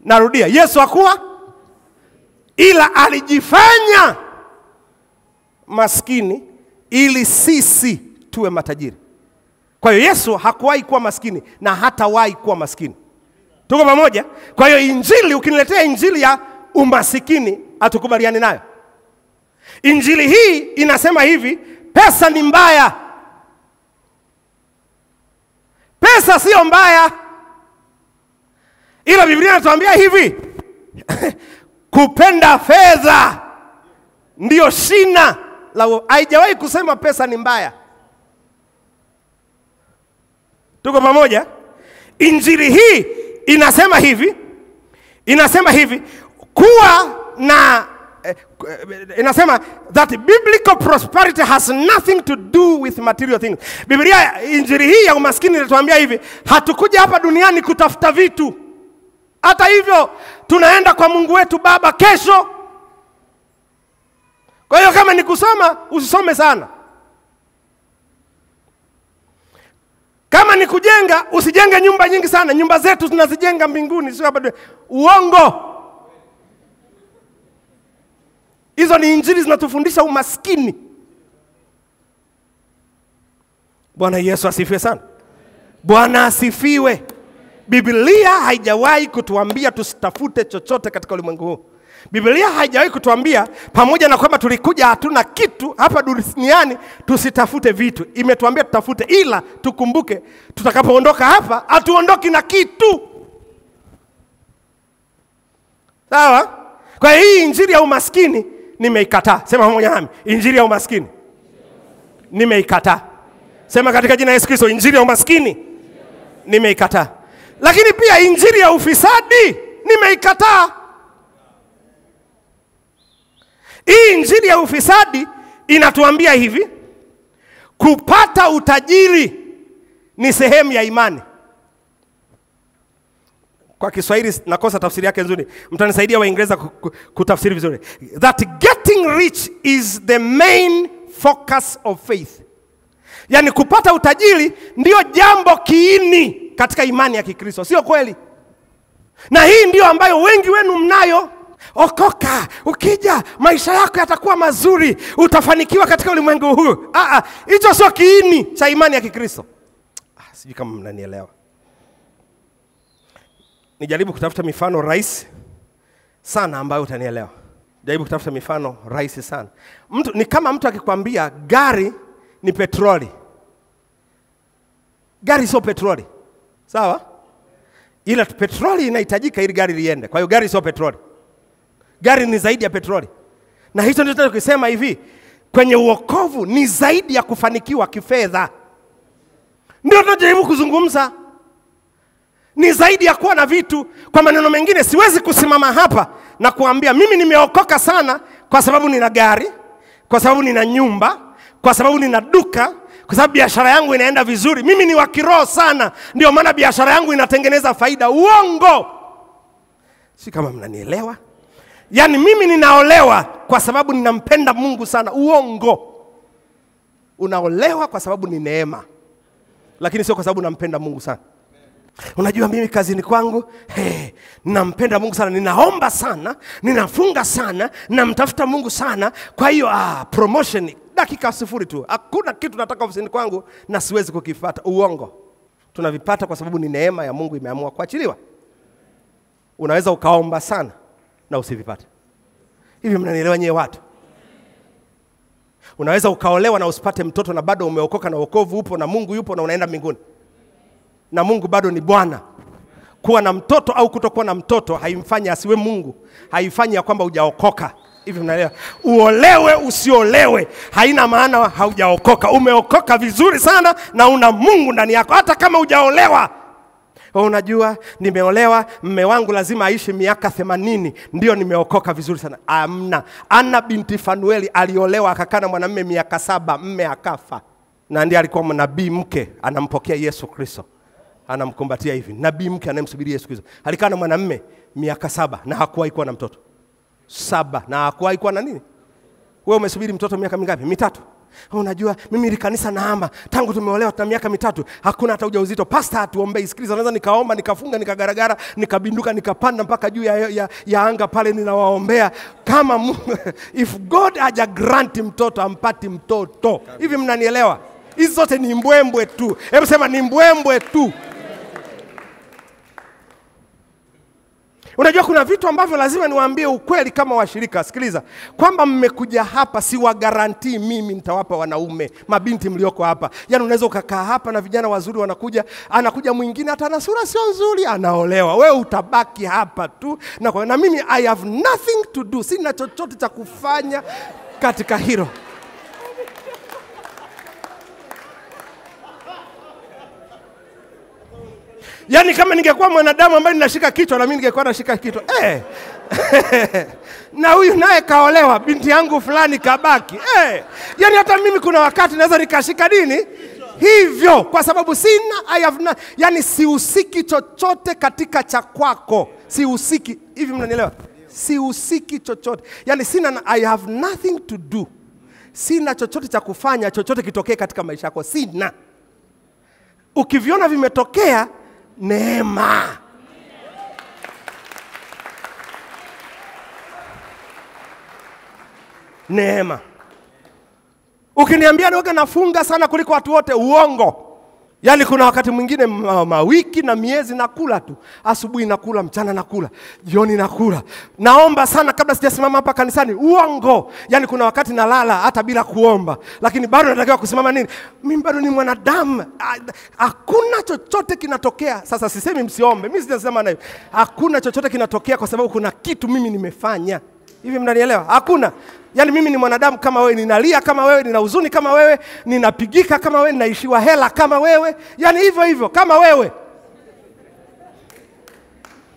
Narudia, Yesu hakuwa, ila alijifanya maskini ili sisi tuwe matajiri. Kwa hiyo Yesu hakuwahi kuwa maskini na hatawahi kuwa maskini. Tuko pamoja? Kwa hiyo injili, ukiniletea injili ya umasikini, hatukubaliani nayo. Injili hii inasema hivi, pesa ni mbaya. Pesa sio mbaya. Ila Biblia inatuambia hivi, kupenda fedha ndio shina la, haijawahi kusema pesa ni mbaya. Tuko pamoja? Injili hii inasema hivi kuwa na inasema that biblical prosperity has nothing to do with material things. Biblia, injili hii ya umaskini inatuambia hivi, hatukuja hapa duniani kutafuta vitu. Hata hivyo tunaenda kwa Mungu wetu Baba kesho. Kwa hiyo kama ni kusoma, usisome sana. Kama ni kujenga, usijenge nyumba nyingi sana. Nyumba zetu tunazijenga mbinguni, sio hapa. Uongo. Hizo ni injili zinatufundisha umaskini. Bwana Yesu asifiwe sana. Bwana asifiwe. Biblia haijawahi kutuambia tusitafute chochote katika ulimwengu huu. Biblia haijawahi kutuambia pamoja na kwamba tulikuja hatuna kitu hapa duniani tusitafute vitu. Imetuambia tutafute, ila tukumbuke tutakapoondoka hapa hatuondoki na kitu. Sawa? Kwa hii injili ya umaskini nimeikataa. Sema pamoja nami, injili ya umaskini nimeikataa. Sema katika jina la Yesu Kristo, injili ya umaskini nimeikataa. Lakini pia injili ya ufisadi nimeikataa. Hii injili ya ufisadi inatuambia hivi, kupata utajiri ni sehemu ya imani. Kwa Kiswahili nakosa tafsiri yake nzuri. Mtanisaidia Waingereza kutafsiri vizuri. That getting rich is the main focus of faith. Yani kupata utajiri ndio jambo kiini katika imani ya Kikristo. Sio kweli? Na hii ndio ambayo wengi wenu mnayo. Okoka, ukija maisha yako yatakuwa mazuri, utafanikiwa katika ulimwengu huu. Hicho sio kiini cha imani ya Kikristo. Sijui kama mnanielewa. Nijaribu kutafuta mifano rahisi sana ambayo utanielewa. Jaribu kutafuta mifano rahisi sana. Ni kama mtu akikwambia gari ni petroli. Gari sio petroli. Sawa? Ila petroli inahitajika ili gari liende. Kwa hiyo gari sio petroli. Gari ni zaidi ya petroli. Na hicho ndio tunachosema hivi, kwenye uokovu ni zaidi ya kufanikiwa kifedha. Ndio tunajaribu kuzungumza. Ni zaidi ya kuwa na vitu. Kwa maneno mengine, siwezi kusimama hapa na kuambia mimi nimeokoka sana kwa sababu nina gari, kwa sababu nina nyumba, kwa sababu nina duka, kwa sababu biashara yangu inaenda vizuri. Mimi ni wa kiroho sana, ndio maana biashara yangu inatengeneza faida. Uongo. Si kama mnanielewa? Yani mimi ninaolewa kwa sababu ninampenda Mungu sana. Uongo. Unaolewa kwa sababu ni neema, lakini sio kwa sababu nampenda Mungu sana. Unajua mimi kazini kwangu, ninampenda Mungu sana, ninaomba sana, ninafunga sana, ninamtafuta Mungu sana. Kwa hiyo promotion dakika 0 tu. Hakuna kitu nataka ofisini kwangu na siwezi kukipata. Uongo. Tunavipata kwa sababu ni neema ya Mungu imeamua kuachiliwa. Unaweza ukaomba sana na usivipate. Hivi mnanielewa nyewe watu? Unaweza ukaolewa na usipate mtoto na bado umeokoka na wokovu upo na Mungu yupo na unaenda mbinguni. Na Mungu bado ni Bwana. Kuwa na mtoto au kutokuwa na mtoto haimfanyi asiwe Mungu. Haifanyi ya kwamba hujaokoka. Hivi mnaelewa? Uolewe usiolewe haina maana haujaokoka. Umeokoka vizuri sana na una Mungu ndani yako hata kama hujaolewa. Unajua nimeolewa, mume wangu lazima aishi miaka 80 ndio nimeokoka vizuri sana. Amna. Ana binti Fanueli aliolewa akakaa na mwanamume miaka 7, mume akafa. Na ndiye alikuwa nabii mke, anampokea Yesu Kristo. anamkumbatia hivi. Nabii mke anayemsubiria Yesu Kristo. Alikaa na mwanamume miaka 7 na hakuwahi kuwa na mtoto. 7 na hakuwahi kuwa na nini? Wewe umesubiri mtoto miaka mingapi? 3. Unajua mimi ile kanisa nahama tangu tumeolewa tuna miaka 3 hakuna hata ujauzito. Pastor atuombee. Sikiliza, naweza nikaomba, nikafunga, nikagaragara, nikabinduka, nikapanda mpaka juu ya anga pale ninawaombea. Kama if God haja grant mtoto ampati mtoto. Hivi mnanielewa? Hizi zote ni mbwembwe tu. Hebu sema ni mbwembwe tu. Unajua kuna vitu ambavyo lazima niwaambie ukweli kama washirika. Sikiliza, kwamba mmekuja hapa si wa guarantee mimi nitawapa wanaume, mabinti mlioko hapa. Yaani unaweza ukakaa hapa na vijana wazuri wanakuja, anakuja mwingine hata na sura sio nzuri anaolewa. Wewe utabaki hapa tu na mimi I have nothing to do. Sina chochote cha kufanya katika hilo. Yaani kama ningekuwa mwanadamu ambaye ninashika kichwa na mimi ningekuwa nashika kichwa. Na huyu naye kaolewa, binti yangu fulani kabaki. Yaani hata mimi kuna wakati naweza nikashika nini? Hivyo kwa sababu sina yaani sihusiki chochote katika cha kwako. Sihusiki. Hivi mnanielewa? Sihusiki chochote. Yaani I have nothing to do. Sina chochote cha kufanya chochote kitokee katika maisha yako. Sina. Ukiviona vimetokea neema. Neema. Ukiniambia nioga nafunga sana kuliko watu wote, uongo. Yaani kuna wakati mwingine mawiki na miezi nakula tu. Asubuhi nakula, mchana nakula, jioni nakula. Naomba sana kabla sijasimama hapa kanisani, uongo. Yaani kuna wakati nalala hata bila kuomba, lakini bado natakiwa kusimama nini? Mimi bado ni mwanadamu. Hakuna chochote kinatokea. Sasa sisemi msiombe. Mimi sijasema na hiyo. Hakuna chochote kinatokea kwa sababu kuna kitu mimi nimefanya. Hivi mnanielewa? Hakuna. Yaani mimi ni mwanadamu kama wewe, ninalia kama wewe, nina huzuni kama wewe, ninapigika kama wewe, ninaishiwa hela kama wewe. Yaani hivyo hivyo kama wewe.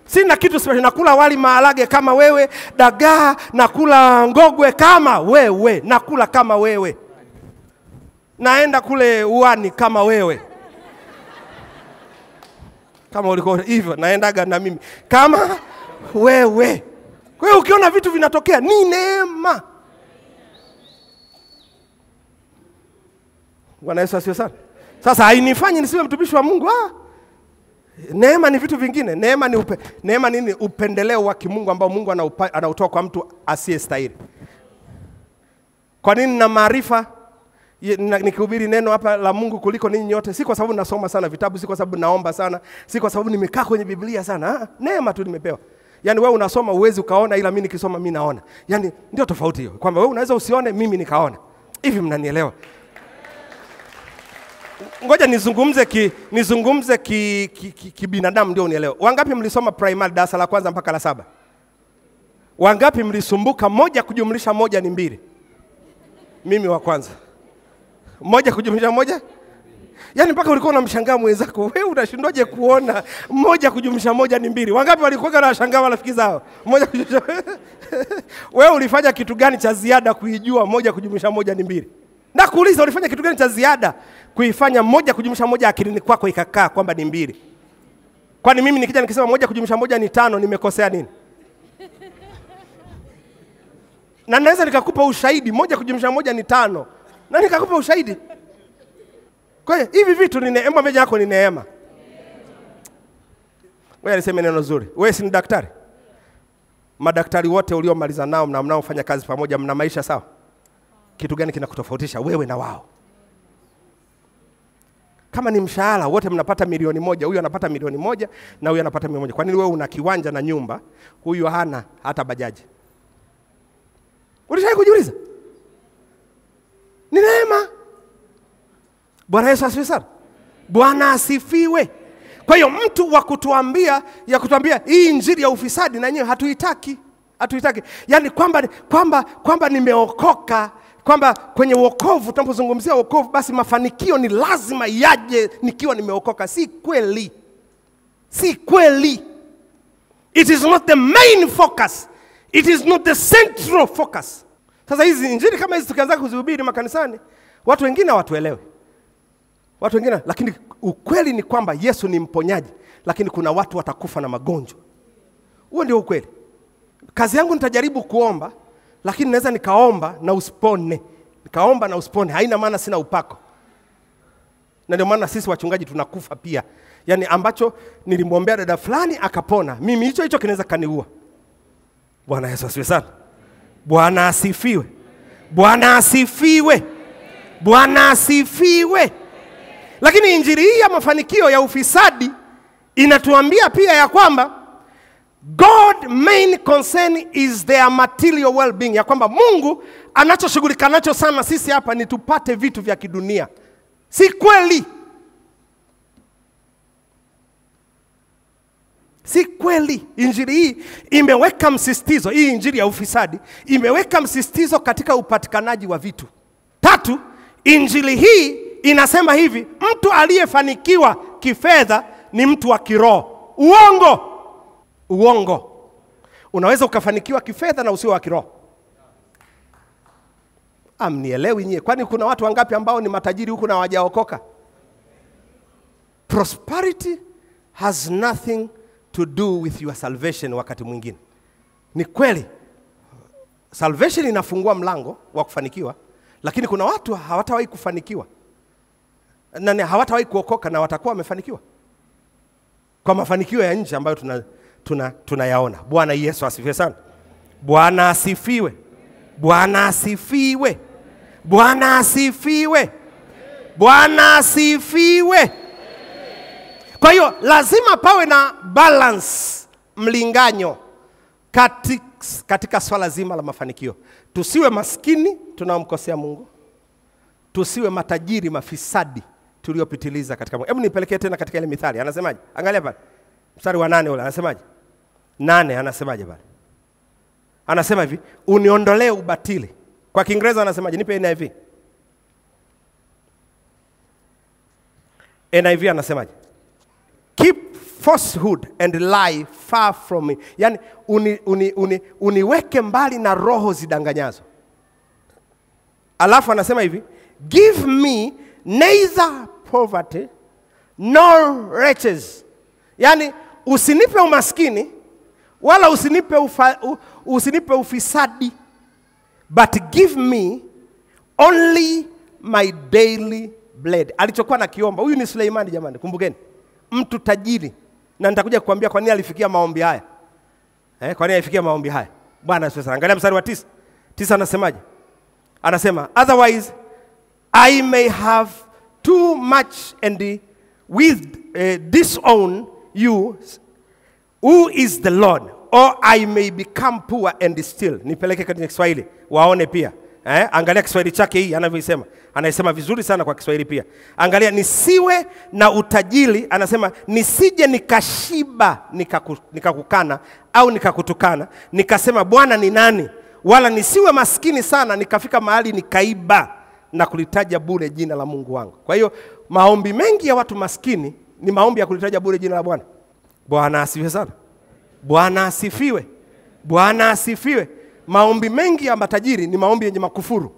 Sina kitu special, nakula wali maharage kama wewe, dagaa, nakula ngogwe kama wewe, nakula kama wewe. Naenda kule uani kama wewe. Kama uliko hivyo, naendaga na mimi kama wewe. Kwa hiyo ukiona vitu vinatokea ni neema. Bwana Yesu asifiwe sana. Sasa hainifanyi nisiwe mtumishi wa Mungu. Neema ni vitu vingine. Neema nini? Upendeleo wa kimungu ambao Mungu anautoa kwa mtu asiyestahili. Kwa nini na maarifa nikihubiri neno hapa la Mungu kuliko ninyi nyote? Si kwa sababu nasoma sana vitabu, si kwa sababu naomba sana, si kwa sababu nimekaa kwenye Biblia sana. Neema tu nimepewa. Yaani wewe unasoma uwezi ukaona, ila mimi nikisoma mimi naona. Yaani ndio tofauti hiyo. Kwamba wewe unaweza usione, mimi nikaona. Hivi mnanielewa? Ngoja nizungumze binadamu ndio unielewe. Wangapi mlisoma primary darasa la kwanza mpaka la 7? Wangapi mlisumbuka 1 kujumlisha 1 ni 2? Mimi wa kwanza. 1 kujumlisha 1? Yaani mpaka ulikuwa unamshangaa mwenzako, wewe unashindwaje kuona 1 kujumlisha 1 ni 2? Wangapi walikuwa wanashangaa marafiki zao? 1 kujumlisha wewe ulifanya kitu gani cha ziada kuijua 1 kujumlisha 1 ni 2? Na kuuliza ulifanya kitu gani cha ziada kuifanya 1 kujumlisha 1 akilini kwako ikakaa kwamba ni 2? Kwani mimi nikija nikisema 1 kujumlisha 1 ni 5 nimekosea nini? Na naweza nikakupa ushahidi 1 kujumlisha 1 ni 5. Na nikakupa ushahidi. Kwa hiyo hivi vitu ni neema, mbele yako ni neema. Wewe niseme neno zuri. Wewe si daktari? Madaktari wote uliomaliza nao na mnaofanya kazi pamoja mna maisha sawa? Kitu gani kinakutofautisha wewe na wao? Kama ni mshahara wote mnapata milioni 1, huyu anapata milioni 1 na huyu anapata milioni 1. Kwa nini wewe una kiwanja na nyumba, huyu hana hata bajaji? Ulishawahi kujiuliza? Ni neema. Bwana Yesu asifiwe sana. Bwana asifiwe. Kwa hiyo mtu wa kutuambia hii injili ya ufisadi na nyewe hatuitaki. Yaani kwamba nimeokoka, kwamba kwenye wokovu tunapozungumzia wokovu basi mafanikio ni lazima yaje nikiwa nimeokoka. Si kweli. It is not the main focus. It is not the central focus. Sasa hizi injili kama hizi tukianza kuzihubiri makanisani, watu wengine hawatuelewi. Watu wengine, lakini ukweli ni kwamba Yesu ni mponyaji, lakini kuna watu watakufa na magonjwa. Huo ndio ukweli. Kazi yangu nitajaribu kuomba, lakini naweza nikaomba na usipone. Nikaomba na usipone, haina maana sina upako. Na ndio maana sisi wachungaji tunakufa pia. Yaani ambacho nilimwombea dada fulani akapona, mimi hicho kinaweza kaniua. Bwana Yesu asifiwe sana. Bwana asifiwe. Bwana asifiwe. Bwana asifiwe. Lakini injili hii ya mafanikio ya ufisadi inatuambia pia ya kwamba God main concern is their material well-being, ya kwamba Mungu anachoshughulika nacho sana sisi hapa ni tupate vitu vya kidunia. Si kweli. Si kweli. Injili hii imeweka msisitizo, hii injili ya ufisadi imeweka msisitizo katika upatikanaji wa vitu. 3, injili hii inasema hivi, mtu aliyefanikiwa kifedha ni mtu wa kiroho. Uongo. Uongo. Unaweza ukafanikiwa kifedha na usiwe wa kiroho. Amnielewi nyie? Kwani kuna watu wangapi ambao ni matajiri huku na hawajaokoka? Prosperity has nothing to do with your salvation. Wakati mwingine ni kweli salvation inafungua mlango wa kufanikiwa, lakini kuna watu hawatawahi kufanikiwa na hawatawahi kuokoka na watakuwa wamefanikiwa kwa mafanikio ya nje ambayo tunayaona. Bwana Yesu asifiwe sana. Bwana asifiwe. Bwana asifiwe. Bwana asifiwe. Bwana asifiwe. Kwa hiyo lazima pawe na balance, mlinganyo katika swala zima la mafanikio. Tusiwe maskini tunaomkosea Mungu. Tusiwe matajiri mafisadi tuliopitiliza katika Mungu. Hebu nipelekee tena katika ile Mithali. Anasemaje? Angalia pale. Mstari wa 8 ule anasemaje? 8 anasemaje pale? Anasema hivi, uniondolee ubatili. Kwa Kiingereza anasemaje? Nipe NIV. NIV anasemaje? Keep falsehood and lie far from me. Yani uniweke mbali na roho zidanganyazo. Alafu anasema hivi, give me neither poverty nor riches. Yani usinipe umaskini wala usinipe ufisadi, but give me only my daily bread. Alichokuwa nakiomba huyu ni Suleimani, jamani, kumbukeni, mtu tajiri. Na nitakuja kukuambia kwa nini alifikia maombi haya. Kwa nini alifikia maombi haya? Bwana sasa, angalia mstari wa 9. 9 anasemaje? Anasema, otherwise I may have too much and with disown you who is the Lord, or I may become poor and still. Nipeleke katika Kiswahili waone pia. Angalia Kiswahili chake hii anavyosema. Anasema vizuri sana kwa Kiswahili pia. Angalia, nisiwe na utajiri, anasema nisije nikashiba nikakukana au nikakutukana nikasema Bwana ni nani, wala nisiwe maskini sana nikafika mahali nikaiba na kulitaja bure jina la Mungu wangu. Kwa hiyo maombi mengi ya watu maskini ni maombi ya kulitaja bure jina la Bwana. Bwana asifiwe sana. Bwana asifiwe. Bwana asifiwe. Maombi mengi ya matajiri ni maombi yenye makufuru.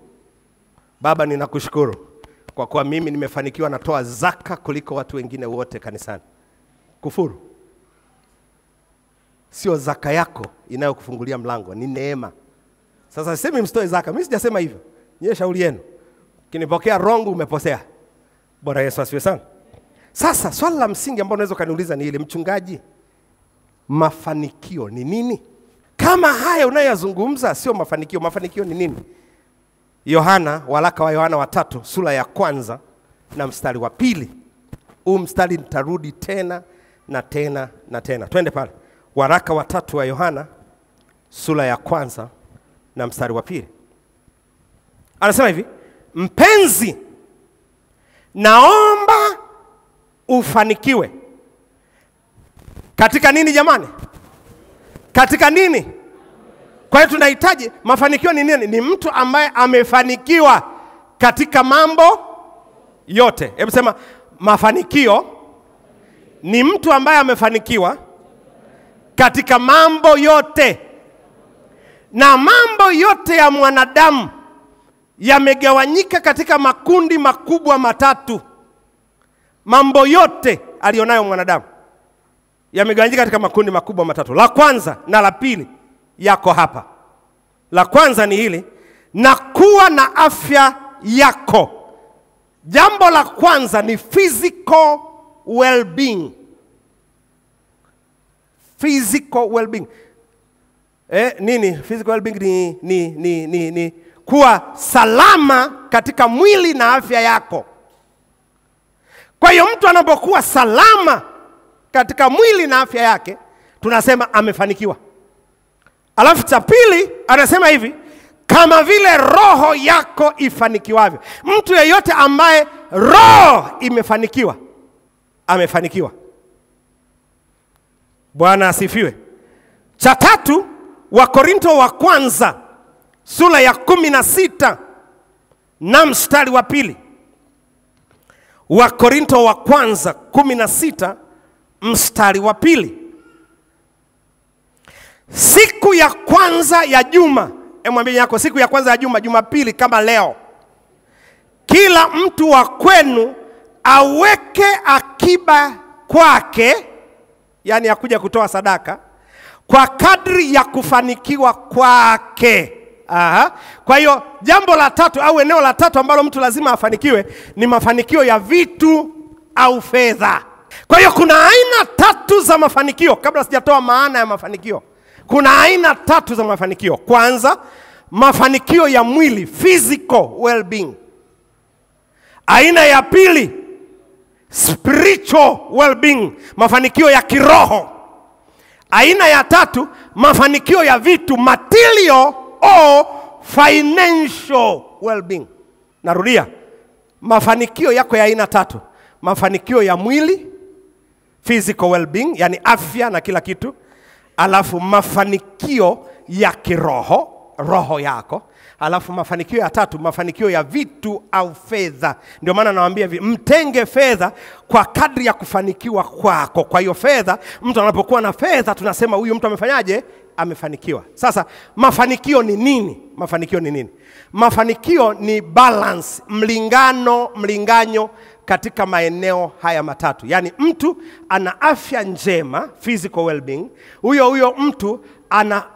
Baba, ninakushukuru kwa kuwa mimi nimefanikiwa natoa zaka kuliko watu wengine wote kanisani. Kufuru. Sio zaka yako inayokufungulia mlango, ni neema. Sasa sisemi msitoe zaka, mimi sijasema hivyo. Nyie shauri yenu. Kinipokea wrong umeposea. Bwana Yesu asifiwe sana. Sasa swali la msingi ambalo unaweza kaniuliza ni ile, mchungaji, mafanikio ni nini? Kama haya unayozungumza sio mafanikio, mafanikio ni nini? Waraka wa Yohana wa 3 sura ya 1 na mstari wa 2. Huu mstari nitarudi tena na tena na tena. Twende pale. Waraka wa 3 wa Yohana sura ya 1 na mstari wa 2. Anasema hivi, mpenzi, naomba ufanikiwe. Katika nini jamani? Katika nini? Kwa hiyo tunahitaji mafanikio ni nini? Ni mtu ambaye amefanikiwa katika mambo yote. Hebu sema, mafanikio ni mtu ambaye amefanikiwa katika mambo yote. Na mambo yote ya mwanadamu yamegawanyika katika makundi makubwa matatu. mambo yote alionayo mwanadamu yamegawanyika katika makundi makubwa matatu. La kwanza na la pili yako hapa. La kwanza ni hili, na kuwa na afya yako. Jambo la kwanza ni physical well-being. Physical well-being. Nini? Physical well-being ni kuwa salama katika mwili na afya yako. Kwa hiyo mtu anapokuwa salama katika mwili na afya yake, tunasema amefanikiwa. Alafu cha pili anasema hivi, kama vile roho yako ifanikiwavyo. Mtu yeyote ambaye roho imefanikiwa, amefanikiwa. Bwana asifiwe. Cha tatu, Wakorinto wa kwanza sura ya 16 na mstari wa 2. Wakorinto wa kwanza 16 mstari wa 2. Siku ya kwanza ya juma, mwambie yako siku ya kwanza ya juma, Jumapili kama leo, kila mtu wa kwenu aweke akiba kwake, yani akuja kutoa sadaka, kwa kadri ya kufanikiwa kwake. Kwa hiyo jambo la tatu au eneo la tatu ambalo mtu lazima afanikiwe ni mafanikio ya vitu au fedha. Kwa hiyo kuna aina tatu za mafanikio. Kabla sijatoa maana ya mafanikio, kuna aina tatu za mafanikio. Kwanza, mafanikio ya mwili, physical well-being. Aina ya pili, spiritual well-being, mafanikio ya kiroho. Aina ya tatu, mafanikio ya vitu, material or financial well-being. Narudia, mafanikio yako ya aina tatu: mafanikio ya mwili, physical well-being, yani afya na kila kitu. Alafu mafanikio ya kiroho, roho yako. Alafu mafanikio ya tatu, mafanikio ya vitu au fedha. Ndio maana nawaambia hivi, mtenge fedha kwa kadri ya kufanikiwa kwako. Kwa hiyo fedha, mtu anapokuwa na fedha tunasema huyu mtu amefanyaje? Amefanikiwa. Sasa mafanikio ni nini? Mafanikio ni nini? Mafanikio ni balance, mlinganyo katika maeneo haya matatu. Yani mtu ana afya njema, physical well-being, huyo mtu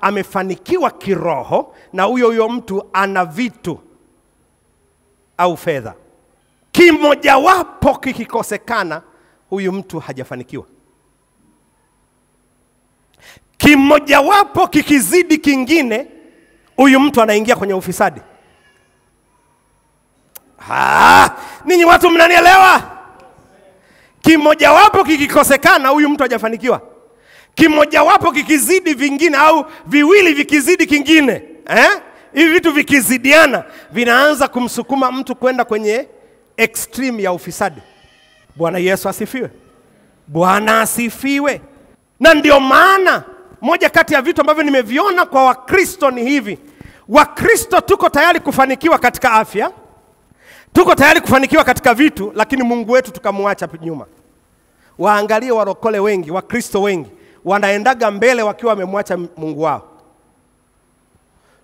amefanikiwa kiroho, na huyo mtu ana vitu au fedha. Kimojawapo kikikosekana, huyu mtu hajafanikiwa. Kimojawapo kikizidi kingine, huyu mtu anaingia kwenye ufisadi. Ninyi watu mnanielewa? Kimojawapo kikikosekana, huyu mtu hajafanikiwa. Kimojawapo kikizidi vingine, au viwili vikizidi kingine, hivi vitu vikizidiana, vinaanza kumsukuma mtu kwenda kwenye extreme ya ufisadi. Bwana Yesu asifiwe. Bwana asifiwe. Na ndio maana moja kati ya vitu ambavyo nimeviona kwa Wakristo ni hivi: Wakristo tuko tayari kufanikiwa katika afya, tuko tayari kufanikiwa katika vitu, lakini Mungu wetu tukamwacha nyuma. Waangalie warokole wengi, Wakristo wengi wanaendaga mbele wakiwa wamemwacha Mungu wao.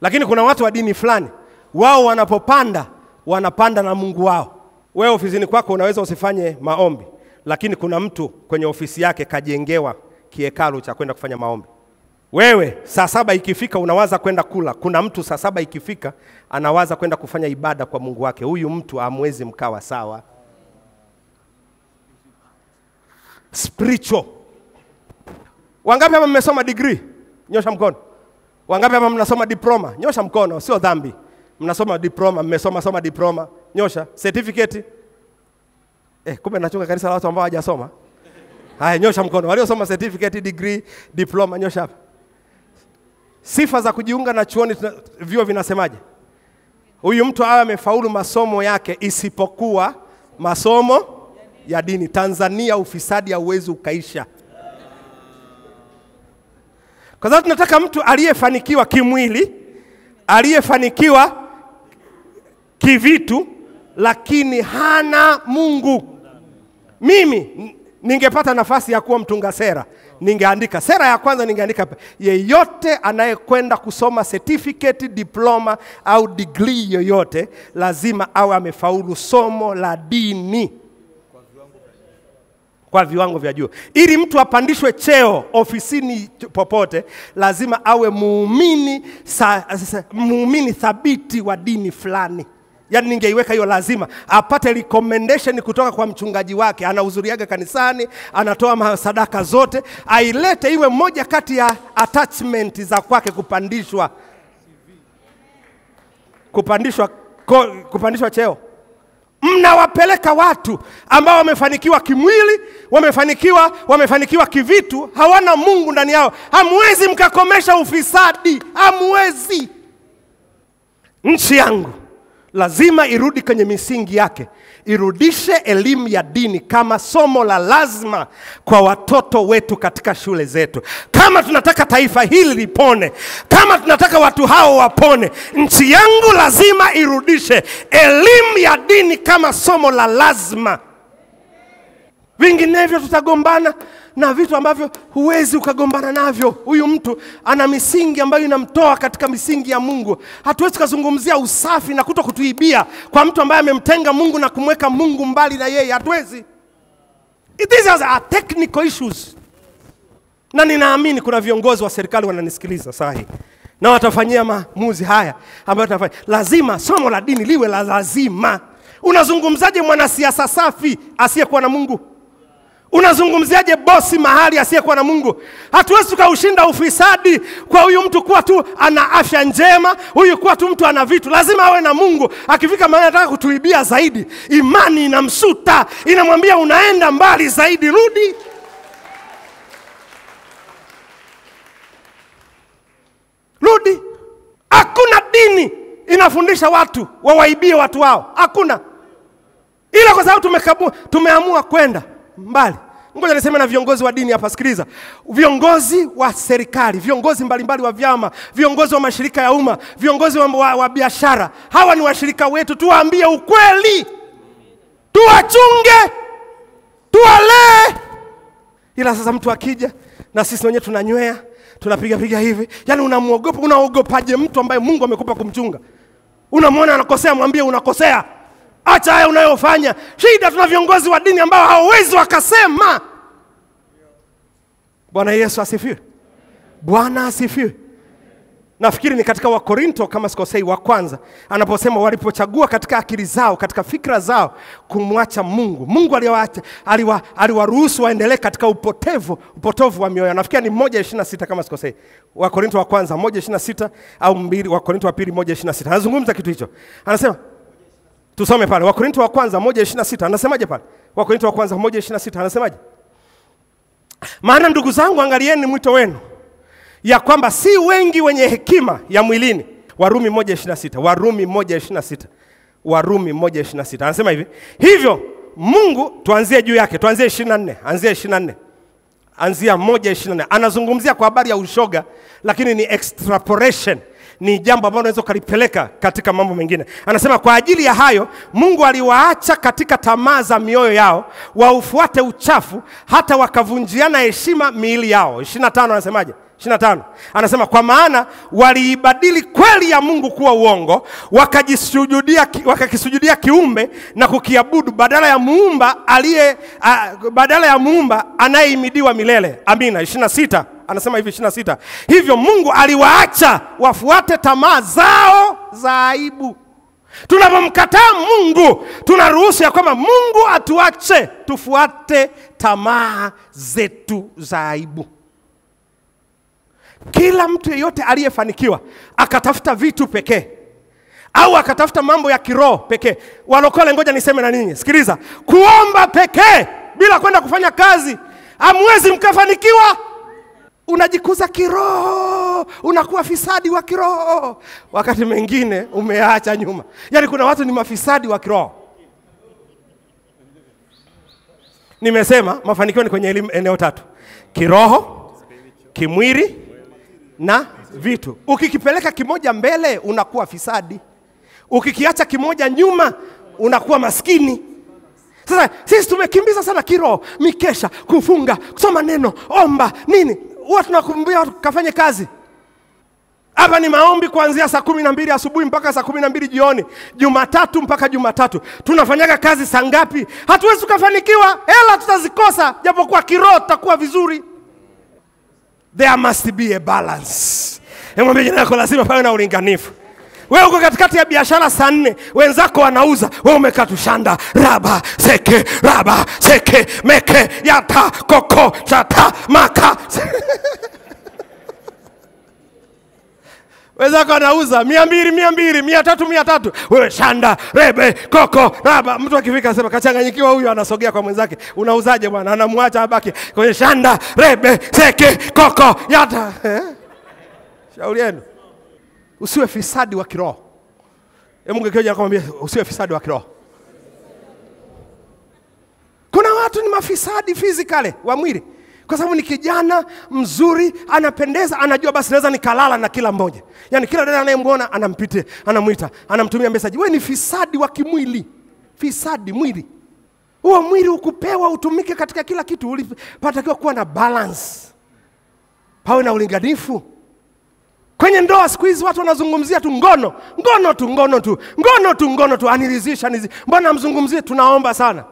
Lakini kuna watu wa dini fulani, wao wanapopanda, wanapanda na Mungu wao. Wewe ofisini kwako unaweza usifanye maombi, lakini kuna mtu kwenye ofisi yake kajengewa kihekalu cha kwenda kufanya maombi. Wewe saa 7 ikifika unawaza kwenda kula, kuna mtu saa 7 ikifika anawaza kwenda kufanya ibada kwa Mungu wake. Huyu mtu hamwezi mkawa sawa. Spiritual. Wangapi hapa mmesoma degree? Nyosha mkono. Wangapi hapa mnasoma diploma? Nyosha mkono, sio dhambi. Mnasoma diploma, mmesoma diploma. Nyosha. Certificate. Kumbe nachunga kanisa la watu ambao hawajasoma. Haya, nyosha mkono. Waliosoma certificate, degree, diploma, nyosha hapa. Sifa za kujiunga na chuoni vyuo vinasemaje? Huyu mtu awe amefaulu masomo yake isipokuwa masomo ya dini. Tanzania ufisadi hauwezi ukaisha. Kwa sababu tunataka mtu aliyefanikiwa kimwili, aliyefanikiwa kivitu, lakini hana Mungu. Mimi ningepata nafasi ya kuwa mtunga sera, ningeandika sera ya kwanza, ningeandika yeyote anayekwenda kusoma certificate, diploma au degree yoyote lazima awe amefaulu somo la dini. kwa viwango vya juu. Ili mtu apandishwe cheo ofisini popote, lazima awe muumini thabiti wa dini fulani. Yaani ningeiweka hiyo, lazima apate recommendation kutoka kwa mchungaji wake, anahudhuriaga kanisani, anatoa sadaka zote, ailete iwe moja kati ya attachment za kwake kupandishwa cheo. Mnawapeleka watu ambao wamefanikiwa kimwili, wamefanikiwa kivitu, hawana Mungu ndani yao. Hamwezi mkakomesha ufisadi, hamwezi. Nchi yangu lazima irudi kwenye misingi yake. Irudishe elimu ya dini kama somo la lazima kwa watoto wetu katika shule zetu. Kama tunataka taifa hili lipone, kama tunataka watu hao wapone, nchi yangu lazima irudishe elimu ya dini kama somo la lazima. Vinginevyo tutagombana na vitu ambavyo huwezi ukagombana navyo. Huyu mtu ana misingi ambayo inamtoa katika misingi ya Mungu. Hatuwezi kuzungumzia usafi na kutokutuibia kwa mtu ambaye amemtenga Mungu na kumweka Mungu mbali na yeye. Hatuwezi. These are technical issues. Na ninaamini kuna viongozi wa serikali wananisikiliza saa hii, na watafanyia maamuzi haya ambayo watafanya. Lazima somo la dini liwe la lazima. Unazungumzaje mwanasiasa safi asiyekuwa na Mungu? Unazungumziaje bosi mahali asiyekuwa na Mungu? Hatuwezi tukaushinda ufisadi kwa huyu mtu kuwa tu ana afya njema, huyu kuwa tu mtu ana vitu. Lazima awe na Mungu. Akifika mahali anataka kutuibia zaidi, imani inamsuta, inamwambia unaenda mbali zaidi, rudi. Rudi. Hakuna dini inafundisha watu wawaibie watu wao. Hakuna. Ila kwa sababu tumeamua kwenda mbali. Ngoja niseme na viongozi wa dini hapa, sikiliza. Viongozi wa serikali, viongozi mbalimbali wa vyama, viongozi wa mashirika ya umma, viongozi wa biashara, hawa ni washirika wetu. Tuwaambie ukweli, tuwachunge, tuwalee. Ila sasa mtu akija na sisi wenyewe tunanywea, tunapiga hivi, yani unamuogopa. Unaogopaje mtu ambaye Mungu amekupa kumchunga? Unamwona anakosea, mwambie unakosea. Acha haya unayofanya. Shida tuna viongozi wa dini ambao hawawezi wakasema. Bwana Yesu asifiwe. Bwana asifiwe. Nafikiri ni katika Wakorinto kama sikosei wa kwanza, anaposema walipochagua katika akili zao, katika fikra zao kumwacha Mungu, Mungu aliwaruhusu waendelee katika upotovu wa mioyo. Nafikiri ni 1:26 kama sikosei. Wakorinto wa kwanza 1:26 au 2 Wakorinto wa pili 1:26. Anazungumza kitu hicho. Anasema tusome pale Wakorinto wa kwanza 1:26. Anasemaje pale? Wakorinto wa kwanza 1:26 anasemaje? Maana ndugu zangu, angalieni mwito wenu, ya kwamba si wengi wenye hekima ya mwilini. Warumi 1:26. Warumi 1:26. Warumi 1:26. Anasema hivi. Hivyo Mungu, tuanzie juu yake, tuanzie 24. Anzia 24. Anzia 1:24. Anazungumzia kwa habari ya ushoga, lakini ni extrapolation. Ni jambo ambalo unaweza kulipeleka katika mambo mengine. Anasema kwa ajili ya hayo Mungu aliwaacha katika tamaa za mioyo yao, waufuate uchafu, hata wakavunjiana heshima miili yao. 25 anasemaje? 25. Anasema kwa maana waliibadili kweli ya Mungu kuwa uongo, wakakisujudia kiumbe na kukiabudu badala ya muumba anayehimidiwa milele. Amina. 26. Anasema hivi 26. Hivyo Mungu aliwaacha wafuate tamaa zao za aibu. Tunapomkataa Mungu, tunaruhusu ya kwamba Mungu atuache tufuate tamaa zetu za aibu. Kila mtu yeyote aliyefanikiwa akatafuta vitu pekee au akatafuta mambo ya kiroho pekee. Walokole, ngoja niseme na ninyi, sikiliza. Kuomba pekee bila kwenda kufanya kazi, hamwezi mkafanikiwa. Unajikuza kiroho, unakuwa fisadi wa kiroho, wakati mwingine umeacha nyuma. Yaani kuna watu ni mafisadi wa kiroho. Nimesema mafanikio ni kwenye eneo 3. Kiroho, kimwili na vitu. Ukikipeleka kimoja mbele unakuwa fisadi. Ukikiacha kimoja nyuma unakuwa maskini. Sasa sisi tumekimbiza sana kiroho, mikesha, kufunga, kusoma neno, omba, nini. Huwa tunakumbia watu kafanye kazi. Hapa ni maombi kuanzia saa 12 asubuhi mpaka saa 12 jioni. Jumatatu mpaka Jumatatu. Tunafanyaga kazi saa ngapi? Hatuwezi tukafanikiwa, hela tutazikosa, japokuwa kiroho tutakuwa vizuri. There must be a balance. Mwambie jirani yako lazima pawe na ulinganifu. Wewe uko katikati ya biashara saa 4, wenzako wanauza, wewe umekaa tu shanda, raba, seke, meke, yata, koko, chata, maka. Wenzako wanauza 200, 300. Wewe shanda, rebe, koko, raba. Mtu akifika sema kachanganyikiwa huyu, anasogea kwa mwenzake. Unauzaje bwana? Anamwacha abaki kwenye shanda, rebe, seke, koko, yata. Shauri yenu. Usiwe fisadi wa kiroho. Mungu akija akamwambia usiwe fisadi wa kiroho. Kuna watu ni mafisadi physically wa mwili. Kwa sababu ni kijana mzuri, anapendeza, anajua basi naweza nikalala na kila mmoja. Yaani kila dada anayemwona anampite, anamuita, anamtumia message. Wewe ni fisadi wa kimwili. Fisadi mwili. Huo mwili ukupewa utumike katika kila kitu. Ulipatakiwa kuwa na balance. Pawe na ulinganifu. Kwenye ndoa siku hizi watu wanazungumzia tu ngono tu, anirizisha. Mbona mzungumzie tunaomba sana?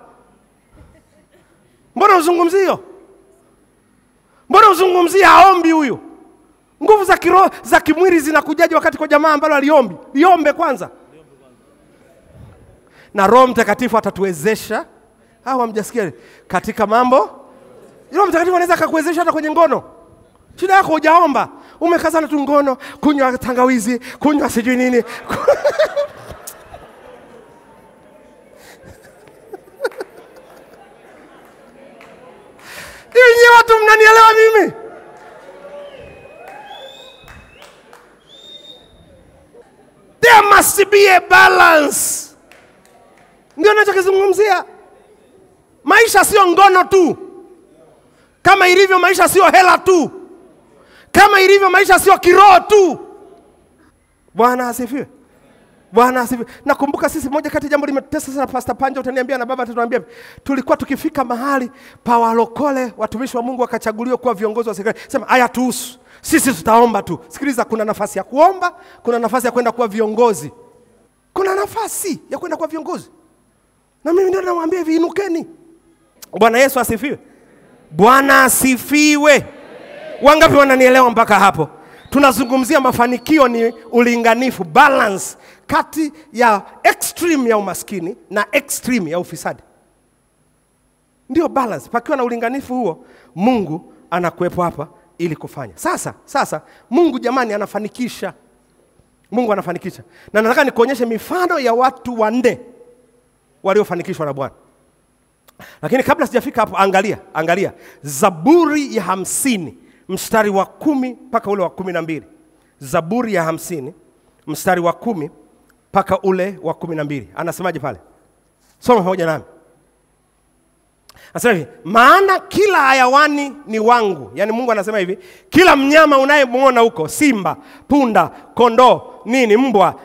Mbona uzungumzio? Mbona uzungumzia aombi huyu? Nguvu za kiroho za kimwili zinakujaje wakati kwa jamaa ambalo aliombi? Liombe kwanza. Na Roho Mtakatifu atatuwezesha. Hamjasikia katika mambo? Roho Mtakatifu anaweza kukuwezesha hata kwenye ngono. Shida yako hujaomba. Umekazana tu ngono, kunywa tangawizi, kunywa sijui nini. Ninyi watu mnanielewa mimi? There must be a balance. Ndio ninachokizungumzia. Maisha sio ngono tu. Kama ilivyo maisha sio hela tu. Kama ilivyo maisha sio kiroho tu. Bwana asifiwe. Bwana asifiwe. Nakumbuka sisi moja kati jambo limetesa sana Pastor Panja, utaniambia na baba atatuambia. Tulikuwa tukifika mahali pa walokole, watumishi wa Mungu wakachaguliwa kuwa viongozi wa serikali. Sema haya tuhusu. Sisi tutaomba tu. Sikiliza, kuna nafasi ya kuomba, kuna nafasi ya kwenda kuwa viongozi. Kuna nafasi ya kwenda kuwa viongozi. Na mimi ndio nawaambia hivi, inukeni. Bwana Yesu asifiwe. Bwana asifiwe. Wangapi wananielewa mpaka hapo? Tunazungumzia mafanikio ni ulinganifu, balance kati ya extreme ya umaskini na extreme ya ufisadi. Ndio balance. Pakiwa na ulinganifu huo, Mungu anakuepo hapa ili kufanya. Sasa Mungu jamani anafanikisha. Mungu anafanikisha. Na nataka nikuonyeshe mifano ya watu 4 waliofanikishwa na Bwana. Lakini kabla sijafika hapo, angalia Zaburi ya 50 mstari wa 10 mpaka ule wa 12. Zaburi ya 50 mstari wa 10 mpaka ule wa 12. Anasemaje pale? Soma pamoja nami. Anasema hivi, maana kila hayawani ni wangu. Yaani Mungu anasema hivi, kila mnyama unayemuona huko, simba, punda, kondoo, mbwa,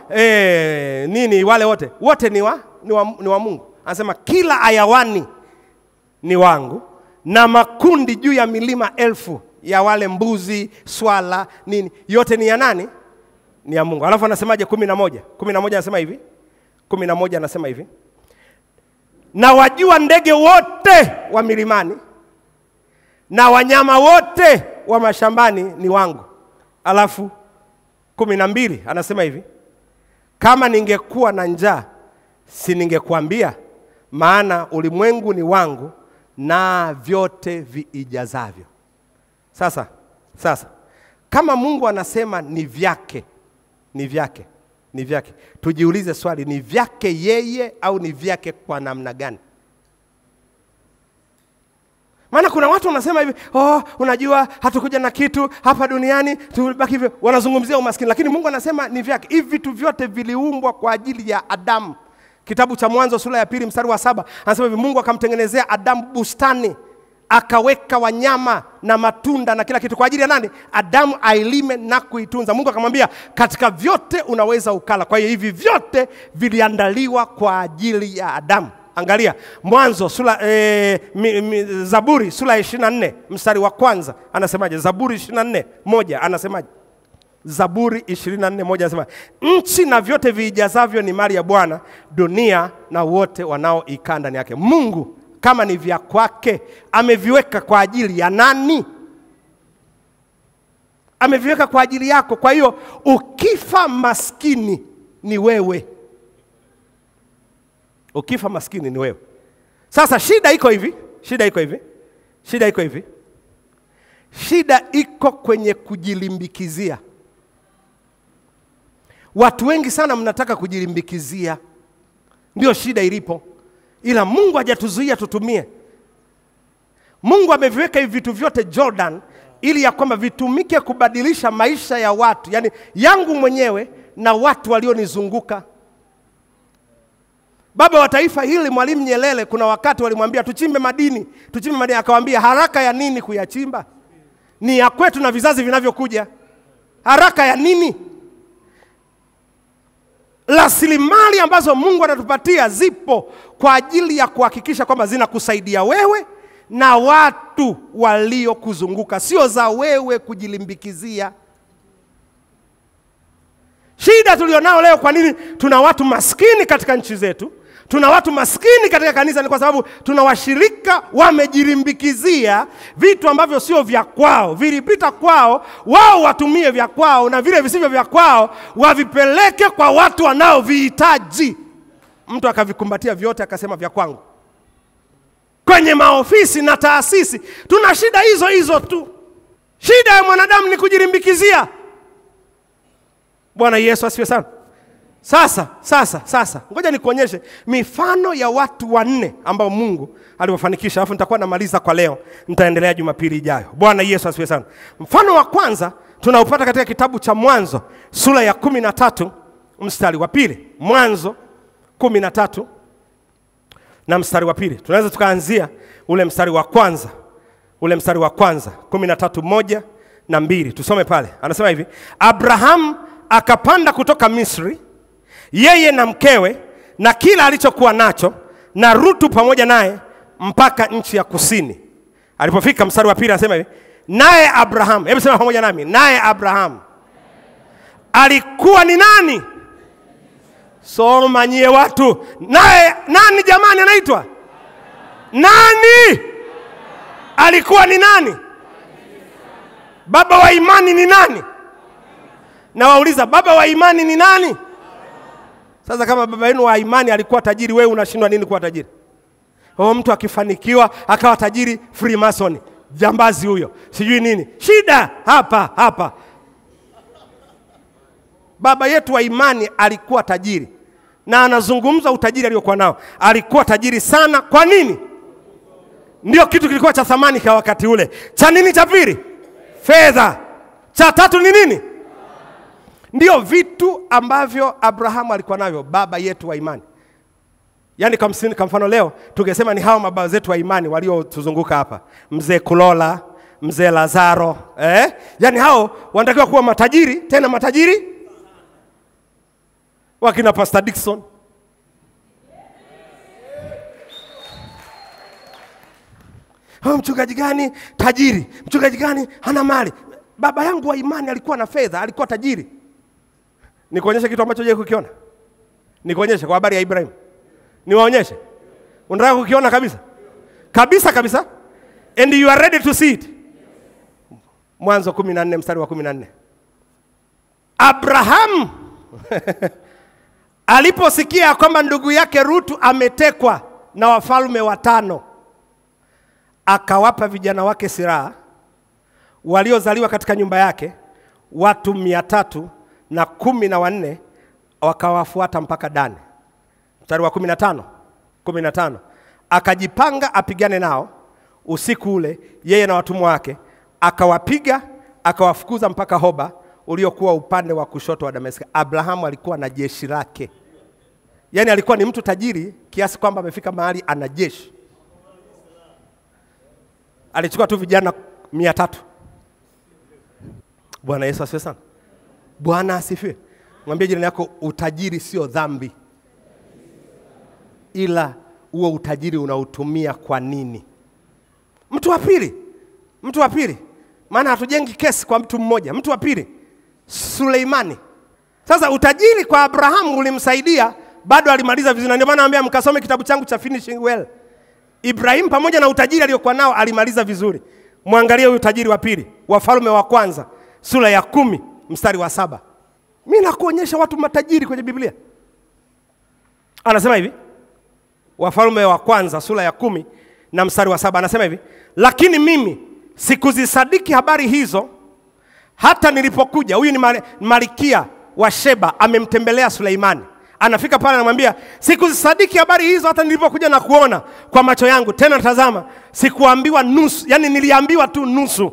wale wote ni wa Mungu. Anasema kila hayawani ni wangu, na makundi juu ya milima 1000 ya wale mbuzi, swala, yote ni ya nani? Ni ya Mungu. Alafu anasemaje 11 anasema hivi. 11 anasema hivi. Na wajua ndege wote wa milimani na wanyama wote wa mashambani ni wangu. Alafu 12 anasema hivi. Kama ningekuwa na njaa si ningekuambia, maana ulimwengu ni wangu na vyote viijazavyo. Sasa kama Mungu anasema ni vyake, tujiulize swali, ni vyake yeye au ni vyake kwa namna gani? Maana kuna watu wanasema hivi, unajua hatukuja na kitu hapa duniani, tubaki hivyo, wanazungumzia umaskini, lakini Mungu anasema ni vyake. Hivi vitu vyote viliumbwa kwa ajili ya Adamu. Kitabu cha Mwanzo sura ya 2 mstari wa 7 anasema hivi, Mungu akamtengenezea Adamu bustani, akaweka wanyama na matunda na kila kitu kwa ajili ya nani? Adamu ailime na kuitunza. Mungu akamwambia katika vyote unaweza ukala. Kwa hiyo hivi vyote viliandaliwa kwa ajili ya Adamu. Angalia Mwanzo Zaburi sura ya 24 mstari wa 1 anasemaje? Zaburi 24:1 anasemaje? Zaburi 24:1 anasema, nchi na vyote viijazavyo ni mali ya Bwana, dunia na wote wanaoikaa ndani yake. Mungu kama ni vya kwake, ameviweka kwa ajili ya nani? Ameviweka kwa ajili yako. Kwa hiyo ukifa maskini ni wewe. Ukifa maskini ni wewe. Sasa shida iko hivi. Shida iko kwenye kujilimbikizia. Watu wengi sana mnataka kujilimbikizia. Ndio shida ilipo. Ila Mungu hajatuzuia tutumie. Mungu ameviweka hivi vitu vyote Jordan ili ya kwamba vitumike kubadilisha maisha ya watu, yani yangu mwenyewe na watu walionizunguka. Baba wa taifa hili Mwalimu Nyerere kuna wakati walimwambia tuchimbe madini, akawaambia haraka ya nini kuyachimba? Ni ya kwetu na vizazi vinavyokuja. Haraka ya nini? Rasilimali ambazo Mungu anatupatia zipo kwa ajili ya kuhakikisha kwamba zinakusaidia wewe na watu waliokuzunguka, sio za wewe kujilimbikizia. Shida tulionao leo, kwa nini tuna watu maskini katika nchi zetu? Tuna watu maskini katika kanisa, ni kwa sababu tuna washirika wamejilimbikizia vitu ambavyo sio vya kwao, vilipita kwao, wao watumie vya kwao, na vile visivyo vya kwao wavipeleke kwa watu wanaovihitaji. Mtu akavikumbatia vyote akasema vya kwangu. Kwenye maofisi na taasisi tuna shida hizo tu. Shida ya mwanadamu ni kujilimbikizia. Bwana Yesu asifiwe sana. Sasa ngoja nikuonyeshe mifano ya watu 4 ambao Mungu aliwafanikisha, alafu nitakuwa namaliza kwa leo, nitaendelea Jumapili ijayo. Bwana Yesu asifiwe sana. Mfano wa kwanza tunaupata katika kitabu cha Mwanzo sura ya 13 mstari wa 2. Mwanzo 13 na mstari wa 2. Tunaweza tukaanzia ule mstari wa kwanza. 13:1 na 2. Tusome pale. Anasema hivi, Abraham akapanda kutoka Misri, yeye na mkewe na kila alichokuwa nacho, na Rutu pamoja naye, mpaka nchi ya kusini. Alipofika mstari wa 2 anasema hivi, naye Abraham, hebu sema pamoja nami, naye Abraham alikuwa ni nani? Soma nyie watu. Naye nani jamani anaitwa? Nani? Alikuwa ni nani? Baba wa imani ni nani? Na wauliza, baba wa imani ni nani? Sasa kama baba yenu wa imani alikuwa tajiri, wewe unashindwa nini kuwa tajiri? Mtu akifanikiwa akawa tajiri, Freemason, jambazi huyo, sijui nini. Shida hapa. Baba yetu wa imani alikuwa tajiri, na anazungumza utajiri aliokuwa nao. Alikuwa tajiri sana. Kwa nini? Ndio kitu kilikuwa cha thamani kwa wakati ule. Cha nini cha pili? Fedha. Cha tatu ni nini? Ndio vitu ambavyo Abrahamu alikuwa navyo, baba yetu wa imani. Yaani kwa mfano leo tungesema ni hao mababa zetu wa imani waliotuzunguka hapa. Mzee Kulola, Mzee Lazaro, yaani hao wanatakiwa kuwa matajiri, tena matajiri. Wakina Pastor Dickson. Mchungaji gani tajiri? Mchungaji gani hana mali? Baba yangu wa imani alikuwa na fedha, alikuwa tajiri. Nikuonyeshe kitu ambacho je kukiona? Nikuonyeshe kwa habari ya Ibrahim. Niwaonyeshe. Unataka kukiona kabisa? Kabisa. And you are ready to see it. Mwanzo 14 mstari wa 14. Abraham aliposikia kwamba ndugu yake Rutu ametekwa na wafalme 5, akawapa vijana wake silaha waliozaliwa katika nyumba yake, watu 314, wakawafuata mpaka Dani. Mstari wa 15. Akajipanga apigane nao usiku ule, yeye na watumwa wake, akawapiga, akawafukuza mpaka Hoba uliokuwa upande wa kushoto wa Dameski. Abrahamu alikuwa na jeshi lake. Yaani alikuwa ni mtu tajiri kiasi kwamba amefika mahali ana jeshi. Alichukua tu vijana 300. Bwana Yesu asifiwe sana. Bwana asifiwe. Mwambie jirani yako, utajiri sio dhambi, ila huo utajiri unautumia kwa nini? Mtu wa pili. Maana hatujengi kesi kwa mtu mmoja. Mtu wa pili. Suleimani. Sasa utajiri kwa Abrahamu ulimsaidia, bado alimaliza vizuri. Ndio maana naambia mkasome kitabu changu cha Finishing Well. Ibrahim pamoja na utajiri aliokuwa nao alimaliza vizuri. Muangalie huyu utajiri wa pili, Wafalme wa kwanza sura ya 10 mstari wa 7. Mimi nakuonyesha watu matajiri kwenye Biblia. Anasema hivi, Wafalme wa kwanza sura ya 10 na mstari wa 7, anasema hivi, lakini mimi sikuzisadiki habari hizo hata nilipokuja. Huyu ni Malkia wa Sheba amemtembelea Suleimani. Anafika pale anamwambia, sikuzisadiki habari hizo hata nilipokuja na kuona kwa macho yangu. Tena tazama, sikuambiwa nusu, yani niliambiwa tu nusu.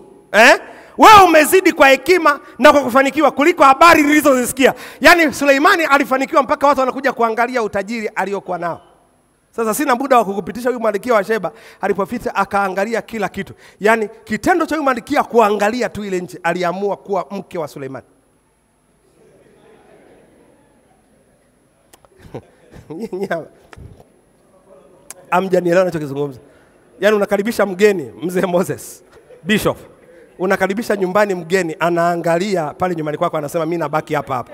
Wewe umezidi kwa hekima na kwa kufanikiwa kuliko habari nilizozisikia. Yani Suleimani alifanikiwa mpaka watu wanakuja kuangalia utajiri aliokuwa nao. Sasa sina muda wa kukupitisha huyu Malkia wa Sheba alipofika akaangalia kila kitu. Yani kitendo cha huyu Malkia kuangalia tu ile nchi, aliamua kuwa mke wa Suleimani. Amjanielewa ninachokizungumza. Yani unakaribisha mgeni, mzee Moses, Bishop. Unakaribisha nyumbani mgeni, anaangalia pale nyumbani kwako, anasema mimi nabaki hapa hapa.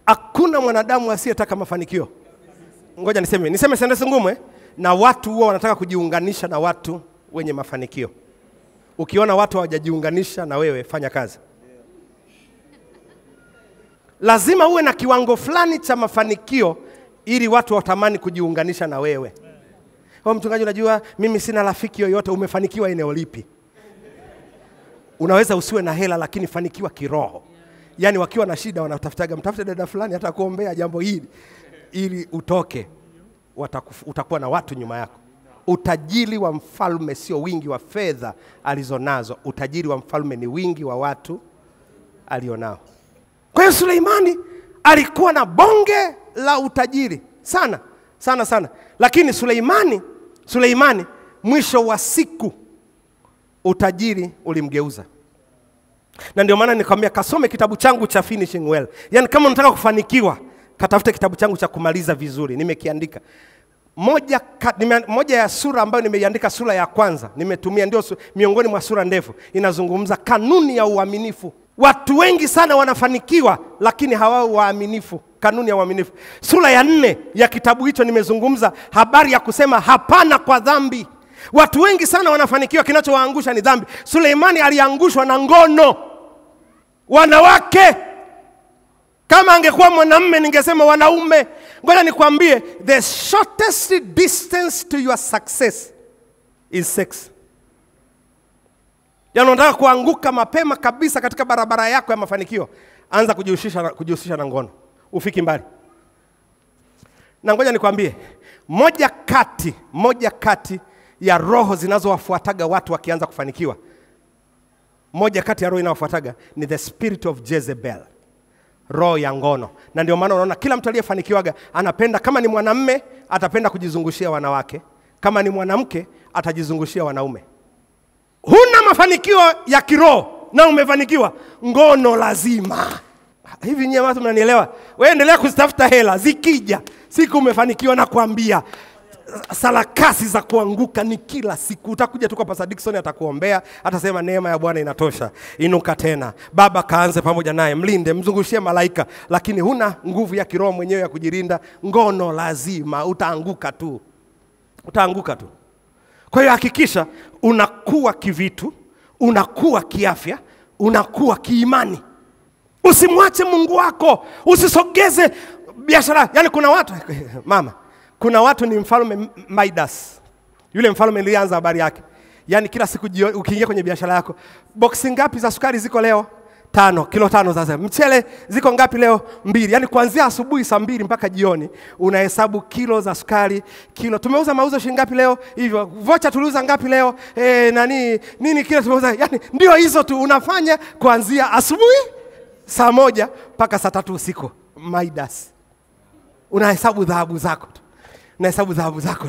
Hakuna mwanadamu asiyetaka mafanikio. Ngoja niseme sentensi ngumu, na watu huwa wanataka kujiunganisha na watu wenye mafanikio. Ukiona watu hawajajiunganisha na wewe, fanya kazi. Lazima uwe na kiwango fulani cha mafanikio ili watu watamani kujiunganisha na wewe. Mchungaji, unajua mimi sina rafiki yoyote. Umefanikiwa eneo lipi? Unaweza usiwe na hela lakini fanikiwa kiroho. Yani wakiwa na shida wanatafutaga, mtafute dada fulani hata kuombea jambo hili ili utoke. Utakuwa na watu nyuma yako. Utajiri wa mfalme sio wingi wa fedha alizonazo. Utajiri wa mfalme ni wingi wa watu alionao. Kwa hiyo Suleimani alikuwa na bonge la utajiri sana sana sana. Lakini Suleimani mwisho wa siku utajiri ulimgeuza. Na ndio maana nikwambia kasome kitabu changu cha Finishing Well. Yani kama unataka kufanikiwa, katafute kitabu changu cha kumaliza vizuri. Nimekiandika. Moja ya sura ambayo nimeiandika, sura ya kwanza, nimetumia ndio miongoni mwa sura ndefu, inazungumza kanuni ya uaminifu. Watu wengi sana wanafanikiwa lakini hawao waaminifu. Kanuni ya uaminifu. Sura ya 4 ya kitabu hicho nimezungumza habari ya kusema hapana kwa dhambi. Watu wengi sana wanafanikiwa, kinachowaangusha ni dhambi. Suleimani aliangushwa na ngono. Wanawake. Kama angekuwa mwanamume ningesema wanaume. Ngoja nikwambie, the shortest distance to your success is sex. Yani unataka kuanguka mapema kabisa katika barabara yako ya mafanikio, anza kujihusisha na ngono. Ufiki mbali. Na ngoja nikwambie, moja kati ya roho zinazowafuataga watu wakianza kufanikiwa, moja kati ya roho inayofuataga ni the spirit of Jezebel. Roho ya ngono. Na ndio maana unaona kila mtu aliyefanikiwaga anapenda, kama ni mwanamume atapenda kujizungushia wanawake, kama ni mwanamke atajizungushia wanaume. Huna mafanikio ya kiroho na umefanikiwa, ngono lazima. Hivi nyie watu mnanielewa? Wewe endelea kuzitafuta hela, zikija siku umefanikiwa, na kuambia sarakasi za kuanguka ni kila siku. Utakuja tu kwa Pastor Dickson, atakuombea, atasema neema ya Bwana inatosha, inuka tena. Baba kaanze pamoja naye, mlinde, mzungushie malaika, lakini huna nguvu ya kiroho mwenyewe ya kujilinda. Ngono lazima, utaanguka tu. Kwa hiyo hakikisha unakuwa kivitu, unakuwa kiafya, unakuwa kiimani. Usimwache Mungu wako, usisogeze biashara. Yani kuna watu kuna watu ni mfalme Midas. Yule mfalme nilianza habari yake. Yani kila siku ukiingia kwenye biashara yako, boksi ngapi za sukari ziko leo? 5, kilo 5 sasa. Mchele ziko ngapi leo? 2. Yani kuanzia asubuhi saa 2 mpaka jioni unahesabu kilo za sukari, kilo. Tumeuza mauzo shilingi ngapi leo? Hivyo. Vocha tuliuza ngapi leo? Nini kile tumeuza? Yani ndio hizo tu unafanya kuanzia asubuhi saa 1 mpaka saa 3 usiku. Midas. Unahesabu dhahabu zako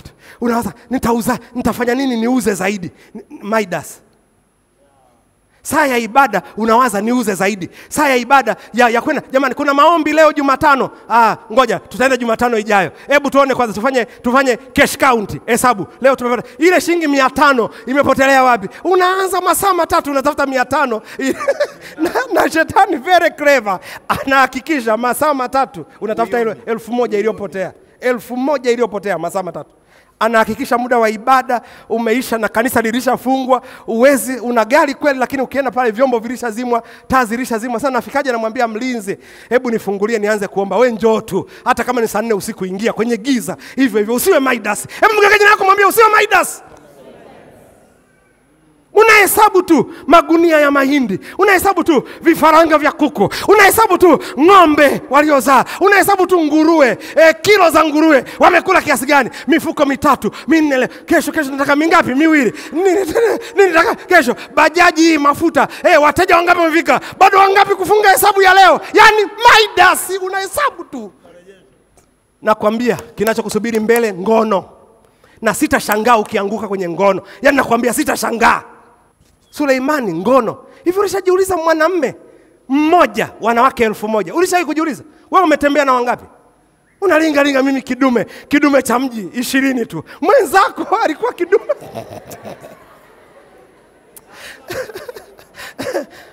tu. Unawaza nitafanya nini niuze zaidi? Midas. Saa ya ibada unawaza niuze zaidi. Saa ya ibada ya kwenda, jamani kuna maombi leo Jumatano. Ngoja tutaenda Jumatano ijayo. Hebu tuone kwanza, tufanye cash count, hesabu. Leo tumepata ile shilingi 500 imepotelea wapi? Unaanza masaa matatu unatafuta 500. na shetani very clever. Anahakikisha masaa matatu unatafuta ile 1000 iliyopotea. 1000 iliyopotea masaa matatu. Anahakikisha muda wa ibada umeisha na kanisa lilishafungwa. Uwezi, una gari kweli, lakini ukienda pale vyombo vilishazimwa, taa zilishazimwa. Sasa nafikaje namwambia mlinzi, hebu nifungulie nianze kuomba. Wewe njoo tu, hata kama ni saa 4 usiku ingia kwenye giza. Hivyo usiwe Midas. Hebu mgekaje nako mwambie usiwe Midas. Unahesabu tu magunia ya mahindi, unahesabu tu vifaranga vya kuku, unahesabu tu ng'ombe waliozaa, unahesabu tu nguruwe, kilo za nguruwe wamekula kiasi gani, mifuko 3, 4, kesho nataka mingapi, 2, nini nataka kesho, bajaji mafuta, wateja wangapi wamefika, bado wangapi kufunga hesabu ya leo. Yani Midas, unahesabu tu. Nakwambia kinachokusubiri mbele ngono, na sitashangaa ukianguka kwenye ngono. Yani nakwambia sitashangaa. Suleimani ngono. Hivi ulishajiuliza mwanamume mmoja wanawake 1000? Ulishawahi kujiuliza? Wewe umetembea na wangapi? Unalinga mimi kidume cha mji 20 tu. Mwenzako alikuwa kidume.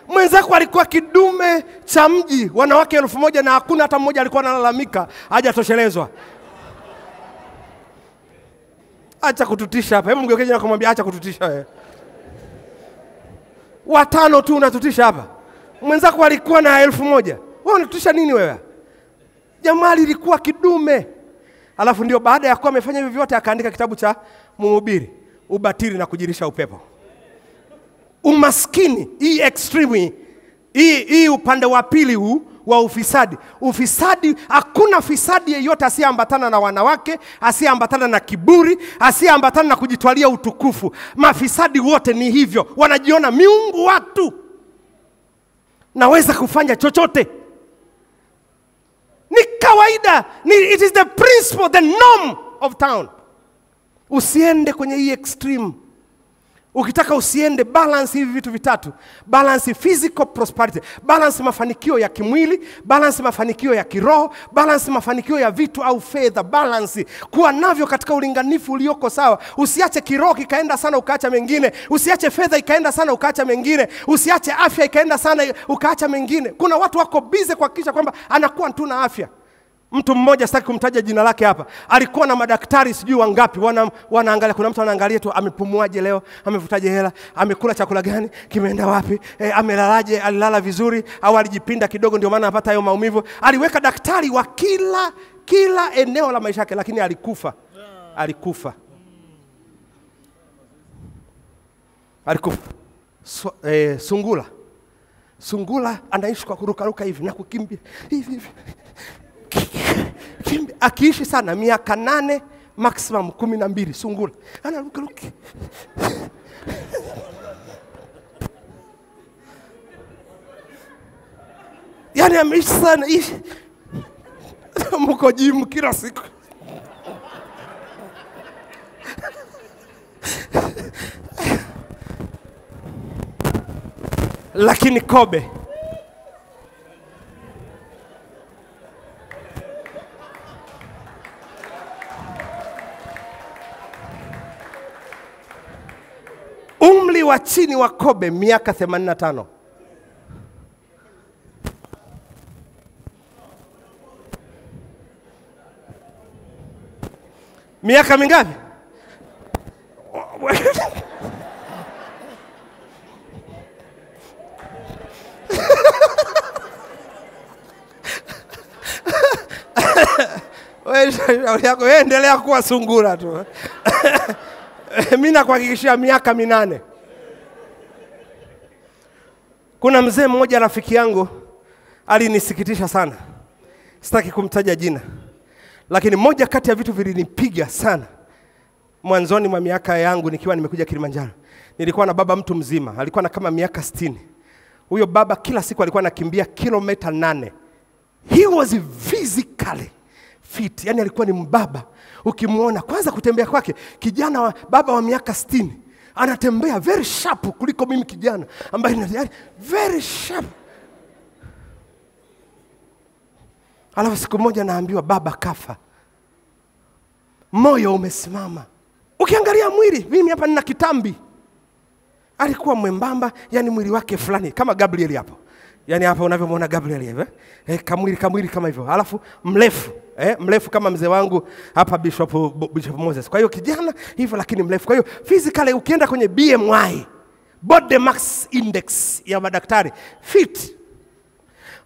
Mwenzako alikuwa kidume cha mji, wanawake 1000 na hakuna hata mmoja alikuwa analalamika hajatoshelezwa. Acha kututisha hapa. Hebu mgeukeje na kumwambia acha kututisha wewe. 5 tu unatutisha hapa. Mwenzako alikuwa na 1000. Wewe unatutisha nini wewe? Jamali ilikuwa kidume. Alafu ndio baada ya kuwa amefanya hivyo vyote akaandika kitabu cha Mhubiri, ubatili na kujirisha upepo. Umaskini, hii extreme, hii upande wa pili huu wa ufisadi. Ufisadi, hakuna fisadi yeyote asiyeambatana na wanawake, asiyeambatana na kiburi, asiyeambatana na kujitwalia utukufu. Mafisadi wote ni hivyo, wanajiona miungu watu. Naweza kufanya chochote. Ni kawaida, it is the principle, the norm of town. Usiende kwenye hii extreme. Ukitaka usiende, balance hivi vitu vitatu. Balance physical prosperity, balance mafanikio ya kimwili, balance mafanikio ya kiroho, balance mafanikio ya vitu au fedha, balance. Kuwa navyo katika ulinganifu ulioko sawa. Usiache kiroho kikaenda sana ukaacha mengine, usiache fedha ikaenda sana ukaacha mengine, usiache afya ikaenda sana ukaacha mengine. Kuna watu wako busy kuhakikisha kwamba anakuwa tu na afya. Mtu mmoja, sitaki kumtaja jina lake hapa, alikuwa na madaktari sijui wangapi, wanaangalia. Kuna mtu anaangalia tu amepumuaje leo, amevutaje hela, amekula chakula gani, kimeenda wapi, amelalaje, alilala vizuri au alijipinda kidogo ndio maana anapata hayo maumivu. Aliweka daktari wa kila eneo la maisha yake, lakini alikufa. Sungula anaishi kwa kurukaruka hivi na kukimbia hivi. Akiishi sana miaka 8 maximum 12. Sungula anarukaruka. Yani ameishi sana hivi. Mko gym kila siku. Lakini Kobe umri wa chini wa Kobe miaka 85. Miaka mingapi? Wewe endelea kuwa sungura tu. Mimi nakuhakikishia miaka 8. Kuna mzee mmoja rafiki yangu alinisikitisha sana. Sitaki kumtaja jina. Lakini moja kati ya vitu vilinipiga sana mwanzoni mwa miaka yangu nikiwa nimekuja Kilimanjaro. Nilikuwa na baba mtu mzima, alikuwa na kama miaka 60. Huyo baba kila siku alikuwa anakimbia kilomita 8. He was physically fit. Yani alikuwa ni mbaba. Ukimuona kwanza kutembea kwake, kijana wa baba wa miaka 60 anatembea very sharp kuliko mimi kijana ambaye ni very sharp. Alafu siku moja naambiwa baba kafa. Moyo umesimama. Ukiangalia mwili, mimi hapa nina kitambi. Alikuwa mwembamba, yani mwili wake fulani kama Gabriel hapo. Yani hapa unavyomwona Gabriel hivi, kamwili kama hivyo. Alafu mrefu, mrefu kama mzee wangu hapa Bishop Moses. Kwa hiyo kijana hivyo lakini mrefu. Kwa hiyo physically ukienda kwenye BMI, body mass index ya madaktari, fit.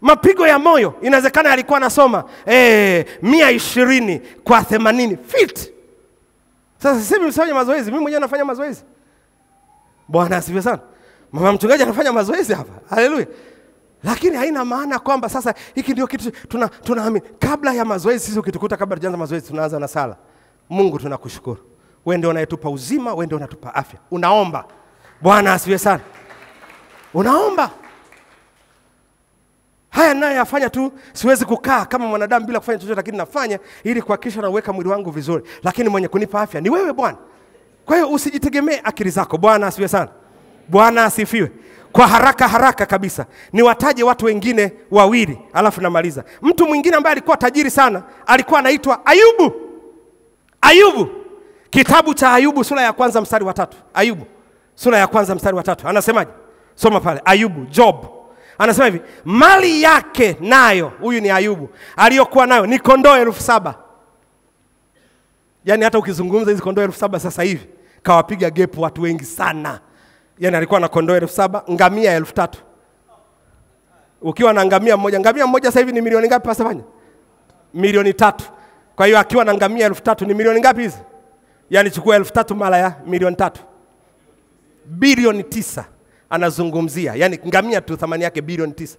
Mapigo ya moyo inawezekana alikuwa anasoma 120 kwa 80, fit. Sasa sisi msifanye mazoezi, mimi mwenyewe nafanya mazoezi. Bwana asifiwe sana. Mama mchungaji anafanya mazoezi hapa. Haleluya. Lakini haina maana kwamba sasa hiki ndio kitu tunaamini. Kabla ya mazoezi sisi ukitukuta kabla tuanze mazoezi tunaanza na sala. Mungu tunakushukuru. Wewe ndio unayetupa uzima, wewe ndio unatupa afya. Unaomba. Bwana asifiwe sana. Unaomba. Haya naye afanya tu, siwezi kukaa kama mwanadamu bila kufanya chochote, lakini nafanya ili kuhakikisha naweka mwili wangu vizuri. Lakini mwenye kunipa afya ni wewe Bwana. Kwa hiyo usijitegemee akili zako. Bwana asifiwe sana. Bwana asifiwe. Kwa haraka kabisa niwataje watu wengine wawili alafu namaliza. Mtu mwingine ambaye alikuwa tajiri sana alikuwa anaitwa Ayubu. Ayubu. Kitabu cha Ayubu sura ya kwanza mstari wa 3. Ayubu sura ya kwanza mstari wa 3. Anasemaje? Soma pale. Ayubu, Job. Anasema hivi, mali yake nayo, huyu ni Ayubu, aliyokuwa nayo ni kondoo 7,000. Yani hata ukizungumza hizi kondoo 7,000 sasa hivi kawapiga gepu watu wengi sana. Yani alikuwa na kondoo 7,000, ngamia 3,000. Ukiwa na ngamia mmoja sasa hivi ni milioni ngapi pasa fanya? Milioni 3. Kwa hiyo akiwa na ngamia 3,000 ni milioni ngapi hizi? Yani chukua 3,000 mara ya milioni 3. Bilioni 9 anazungumzia. Yani ngamia tu thamani yake bilioni 9.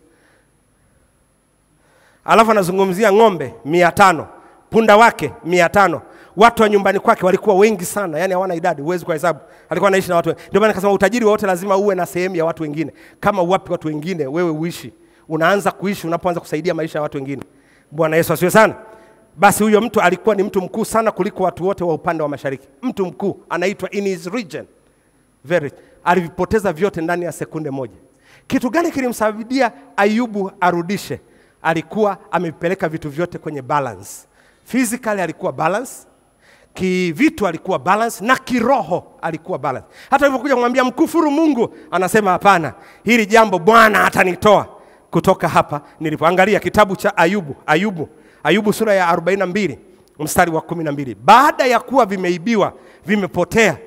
Alafu anazungumzia ng'ombe 500, punda wake 500. Watu wa nyumbani kwake walikuwa wengi sana, yani hawana idadi, huwezi kuhesabu. Alikuwa anaishi na watu wengi. Ndio maana nikasema utajiri wote lazima uwe na sehemu ya watu wengine. Kama wapi watu wengine wewe uishi, unaanza kuishi unapoanza kusaidia maisha ya watu wengine. Bwana Yesu asifiwe sana. Basi huyo mtu alikuwa ni mtu mkuu sana kuliko watu wote wa upande wa mashariki. Mtu mkuu anaitwa in his region. Very. Alivipoteza vyote ndani ya sekunde moja. Kitu gani kilimsaidia Ayubu arudishe? Alikuwa amepeleka vitu vyote kwenye balance. Physically alikuwa balance, kivitu alikuwa balance, na kiroho alikuwa balance. Hata alipokuja kumwambia mkufuru Mungu, anasema hapana, hili jambo Bwana atanitoa kutoka hapa nilipoangalia. Kitabu cha Ayubu sura ya 42 mstari wa 12. Baada ya kuwa vimeibiwa, vimepotea,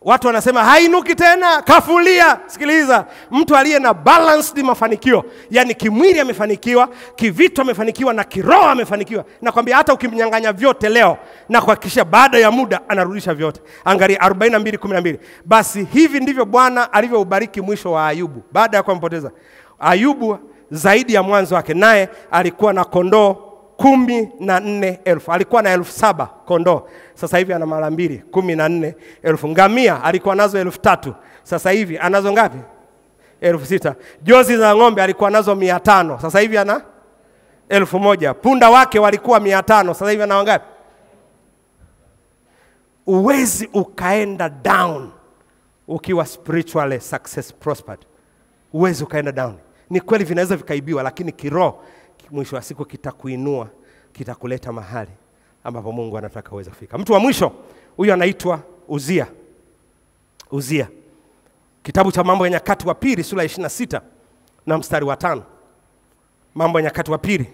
watu wanasema hainuki tena, kafulia. Sikiliza, mtu aliye na balanced mafanikio, yani kimwili amefanikiwa, kivitu amefanikiwa, na kiroho amefanikiwa. Nakwambia hata ukimnyang'anya vyote leo, na kuhakikisha baada ya muda anarudisha vyote. Angalia 42:12. Basi hivi ndivyo Bwana alivyoubariki mwisho wa Ayubu baada ya kumpoteza. Ayubu zaidi ya mwanzo wake, naye alikuwa na kondoo 14,000. Alikuwa na 7,000 kondoo. Sasa hivi ana mara 2, 14,000. Ngamia alikuwa nazo 3,000. Sasa hivi anazo ngapi? 6,000. Jozi za ng'ombe alikuwa nazo 500. Sasa hivi ana 1,000. Punda wake walikuwa 500. Sasa hivi ana wangapi? Uwezi ukaenda down ukiwa spiritually success prospered. Uwezi ukaenda down. Ni kweli vinaweza vikaibiwa, lakini kiroho mwisho wa siku kitakuinua, kitakuleta mahali ambapo Mungu anataka uweze kufika. Mtu wa mwisho huyu anaitwa Uzia. Uzia. Kitabu cha Mambo ya Nyakati wa Pili sura ya 26 na mstari wa 5. Mambo ya Nyakati wa Pili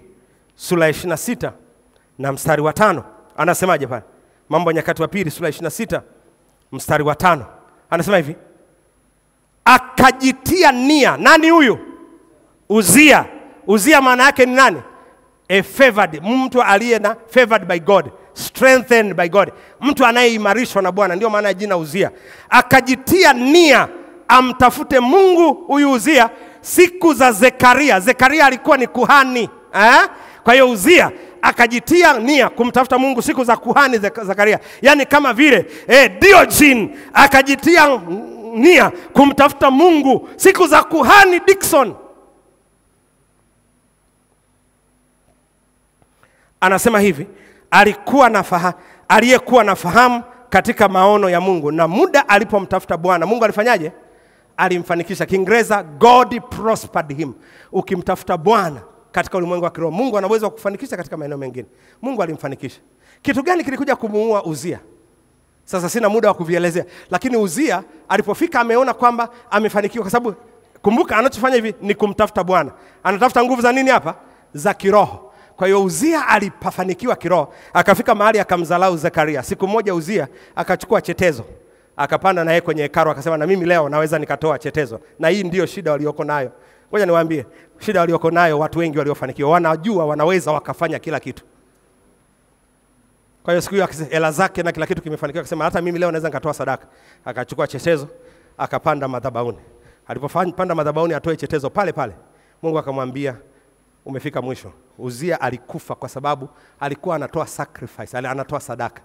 sura ya 26 na mstari wa 5. Anasemaje pale? Mambo ya Nyakati wa Pili sura ya 26 mstari wa 5. Anasema hivi, akajitia nia. Nani huyu? Uzia. Uzia maana yake ni nani? A favored, mtu aliye na favored by God, strengthened by God, mtu anayeimarishwa na Bwana. Ndio maana ya jina Uzia. Akajitia nia amtafute Mungu huyu Uzia siku za Zekaria. Zekaria alikuwa ni kuhani, Kwa hiyo Uzia akajitia nia kumtafuta Mungu siku za kuhani Zekaria. Yani kama vile Diogen akajitia nia kumtafuta Mungu siku za kuhani Dickson. Anasema hivi, aliyekuwa na fahamu katika maono ya Mungu, na muda alipomtafuta Bwana, Mungu alifanyaje? Alimfanikisha. Kiingereza, God prospered him. Ukimtafuta Bwana katika ulimwengu wa kiroho, Mungu anaweza kukufanikisha katika maeneo mengine. Mungu alimfanikisha. Kitu gani kilikuja kumuua Uzia? Sasa sina muda wa kuvielezea, lakini Uzia alipofika ameona kwamba amefanikiwa, kwa sababu kumbuka anachofanya hivi ni kumtafuta Bwana. Anatafuta nguvu za nini hapa? Za kiroho. Kwa hiyo Uzia alipafanikiwa kiroho, akafika mahali akamdharau Zekaria. Siku moja Uzia akachukua chetezo, akapanda naye kwenye hekalu, akasema na mimi leo naweza nikatoa chetezo. Na hii ndio shida walioko nayo. Ngoja niwaambie, shida walioko nayo watu wengi waliofanikiwa, wanajua wanaweza wakafanya kila kitu. Kwa hiyo siku hiyo hela zake na kila kitu kimefanikiwa, akasema hata mimi leo naweza nikatoa sadaka. Akachukua chetezo, akapanda madhabahuni. Alipopanda madhabahuni atoe chetezo pale pale, Mungu akamwambia umefika mwisho. Uzia alikufa kwa sababu alikuwa anatoa sacrifice, anatoa sadaka,